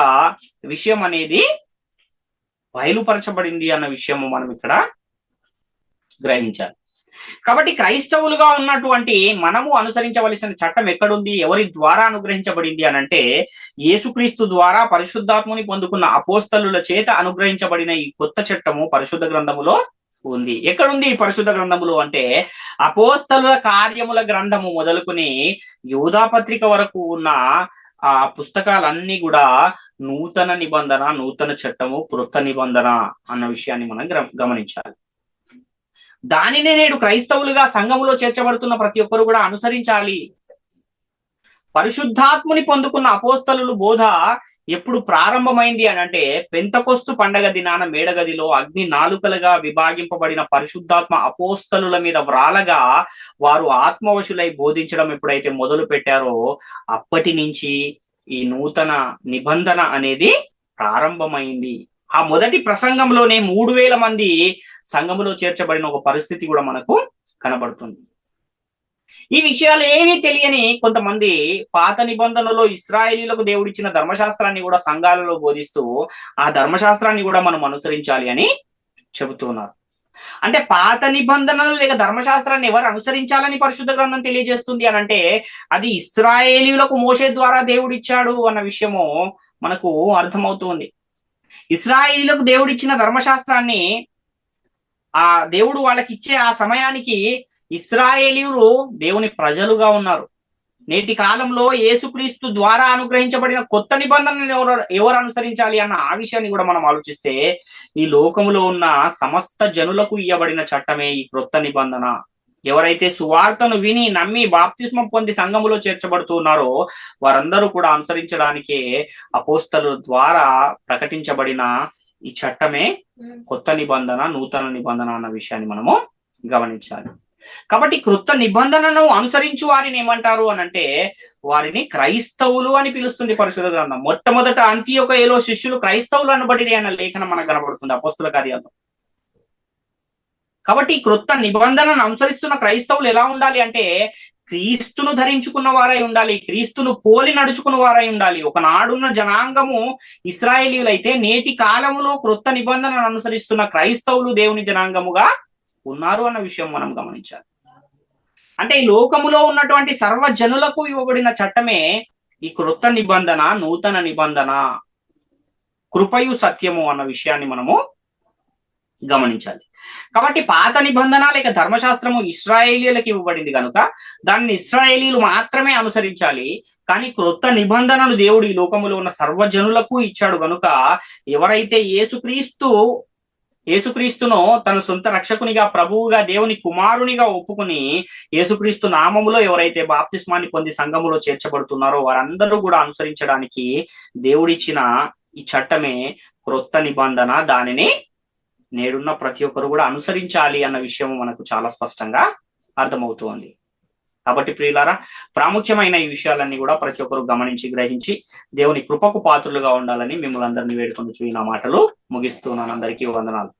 S1: విషయం అనేది బయలుపరచబడింది అన్న విషయము మనం ఇక్కడ గ్రహించాలి. కాబట్టి క్రైస్తవులుగా ఉన్నటువంటి మనము అనుసరించవలసిన చట్టం ఎక్కడుంది, ఎవరి ద్వారా అనుగ్రహించబడింది అనంటే, యేసుక్రీస్తు ద్వారా పరిశుద్ధాత్మని పొందుకున్న అపోస్తలుల చేత అనుగ్రహించబడిన ఈ కొత్త చట్టము పరిశుద్ధ గ్రంథములో ఉంది. ఎక్కడుంది ఈ పరిశుద్ధ గ్రంథములు అంటే, అపోస్తలుల కార్యముల గ్రంథము మొదలుకుని యూదా పత్రిక వరకు ఉన్న ఆ పుస్తకాలన్నీ కూడా నూతన నిబంధన, నూతన చట్టము, క్రొత్త నిబంధన అన్న విషయాన్ని మనం గమనించాలి. దానినే నేడు క్రైస్తవులుగా సంఘములో చేర్చబడుతున్న ప్రతి ఒక్కరు కూడా అనుసరించాలి. పరిశుద్ధాత్ముని పొందుకున్న అపోస్తలుల బోధ ఎప్పుడు ప్రారంభమైంది అని అంటే, పెంతకొస్తు పండగ దినాన మేడగదిలో అగ్ని నాలుకలుగా విభాగింపబడిన పరిశుద్ధాత్మ అపోస్తలుల మీద వ్రాలగా వారు ఆత్మవశులై బోధించడం ఎప్పుడైతే మొదలు పెట్టారో అప్పటి నుంచి ఈ నూతన నిబంధన అనేది ప్రారంభమైంది. ఆ మొదటి ప్రసంగంలోనే 3000 మంది సంఘములో చేర్చబడిన ఒక పరిస్థితి కూడా మనకు కనబడుతుంది. ఈ విషయాలు ఏమీ తెలియని కొంతమంది పాత నిబంధనలో ఇశ్రాయేలీలకు దేవుడిచ్చిన ధర్మశాస్త్రాన్ని కూడా సంఘాలలో బోధిస్తూ ఆ ధర్మశాస్త్రాన్ని కూడా మనం అనుసరించాలి అని చెబుతున్నారు. అంటే పాత నిబంధనలు లేక ధర్మశాస్త్రాన్ని ఎవరు అనుసరించాలని పరిశుద్ధ గ్రంథం తెలియజేస్తుంది అని అంటే, అది ఇశ్రాయేలీయులకు మోషే ద్వారా దేవుడిచ్చాడు అన్న విషయము మనకు అర్థమవుతుంది. ఇశ్రాయేలీయులకు దేవుడిచ్చిన ధర్మశాస్త్రాన్ని ఆ దేవుడు వాళ్ళకి ఇచ్చే ఆ సమయానికి ఇశ్రాయేలీయులు దేవుని ప్రజలుగా ఉన్నారు. నేటి కాలంలో యేసుక్రీస్తు ద్వారా అనుగ్రహించబడిన కొత్త నిబంధనను ఎవరు అనుసరించాలి అన్న ఆ విషయాన్ని కూడా మనం ఆలోచిస్తే, ఈ లోకములో ఉన్న సమస్త జనులకు ఇయ్యబడిన చట్టమే ఈ క్రొత్త నిబంధన. ఎవరైతే సువార్తను విని నమ్మి బాప్తిస్మం పొంది సంఘములో చేర్చబడుతూ ఉన్నారో వారందరూ కూడా అనుసరించడానికే అపోస్తలుల ద్వారా ప్రకటించబడిన ఈ చట్టమే కొత్త నిబంధన, నూతన నిబంధన అన్న విషయాన్ని మనము గమనించాలి. కాబట్టి క్రొత్త నిబంధనను అనుసరించు వారిని ఏమంటారు అనంటే, వారిని క్రైస్తవులు అని పిలుస్తుంది పరిశుద్ధ గ్రంథం. మొట్టమొదట అంతియొకయలో శిష్యులు క్రైస్తవులు అనబడిరి అన్న లేఖనం మనకు కనబడుతుంది అపోస్తల కార్యాల్లో. కాబట్టి క్రొత్త నిబంధనను అనుసరిస్తున్న క్రైస్తవులు ఎలా ఉండాలి అంటే, క్రీస్తును ధరించుకున్న వారై ఉండాలి, క్రీస్తును పోలి నడుచుకున్న వారై ఉండాలి. ఒకనాడున్న జనాంగము ఇశ్రాయేలీయులైతే నేటి కాలములో క్రొత్త నిబంధనను అనుసరిస్తున్న క్రైస్తవులు దేవుని జనాంగముగా ఉన్నారు అన్న విషయం మనం గమనించాలి. అంటే ఈ లోకములో ఉన్నటువంటి సర్వజనులకు ఇవ్వబడిన చట్టమే ఈ క్రొత్త నిబంధన, నూతన నిబంధన, కృపయు సత్యము అన్న విషయాన్ని మనము గమనించాలి. కాబట్టి పాత నిబంధన లేక ధర్మశాస్త్రము ఇశ్రాయేలీయులకు ఇవ్వబడింది కనుక దాన్ని ఇశ్రాయేలీయులు మాత్రమే అనుసరించాలి. కానీ క్రొత్త నిబంధనను దేవుడు ఈ లోకములో ఉన్న సర్వజనులకు ఇచ్చాడు కనుక ఎవరైతే యేసుక్రీస్తును తన సొంత రక్షకునిగా, ప్రభువుగా, దేవుని కుమారునిగా ఒప్పుకుని యేసుక్రీస్తు నామములో ఎవరైతే బాప్తిస్మాన్ని పొంది సంఘములో చేర్చబడుతున్నారో వారందరూ కూడా అనుసరించడానికి దేవుడిచ్చిన ఈ చట్టమే క్రొత్త నిబంధన. దానిని నేడున్న ప్రతి ఒక్కరు కూడా అనుసరించాలి అన్న విషయం మనకు చాలా స్పష్టంగా అర్థమవుతోంది. కాబట్టి ప్రియులారా, ప్రాముఖ్యమైన ఈ విషయాలన్నీ కూడా ప్రతి ఒక్కరు గమనించి గ్రహించి దేవుని కృపకు పాత్రులుగా ఉండాలని మిమ్మల్ని అందరినీ వేడుకొని నా మాటలు ముగిస్తున్నాను. అందరికీ వందనాలు.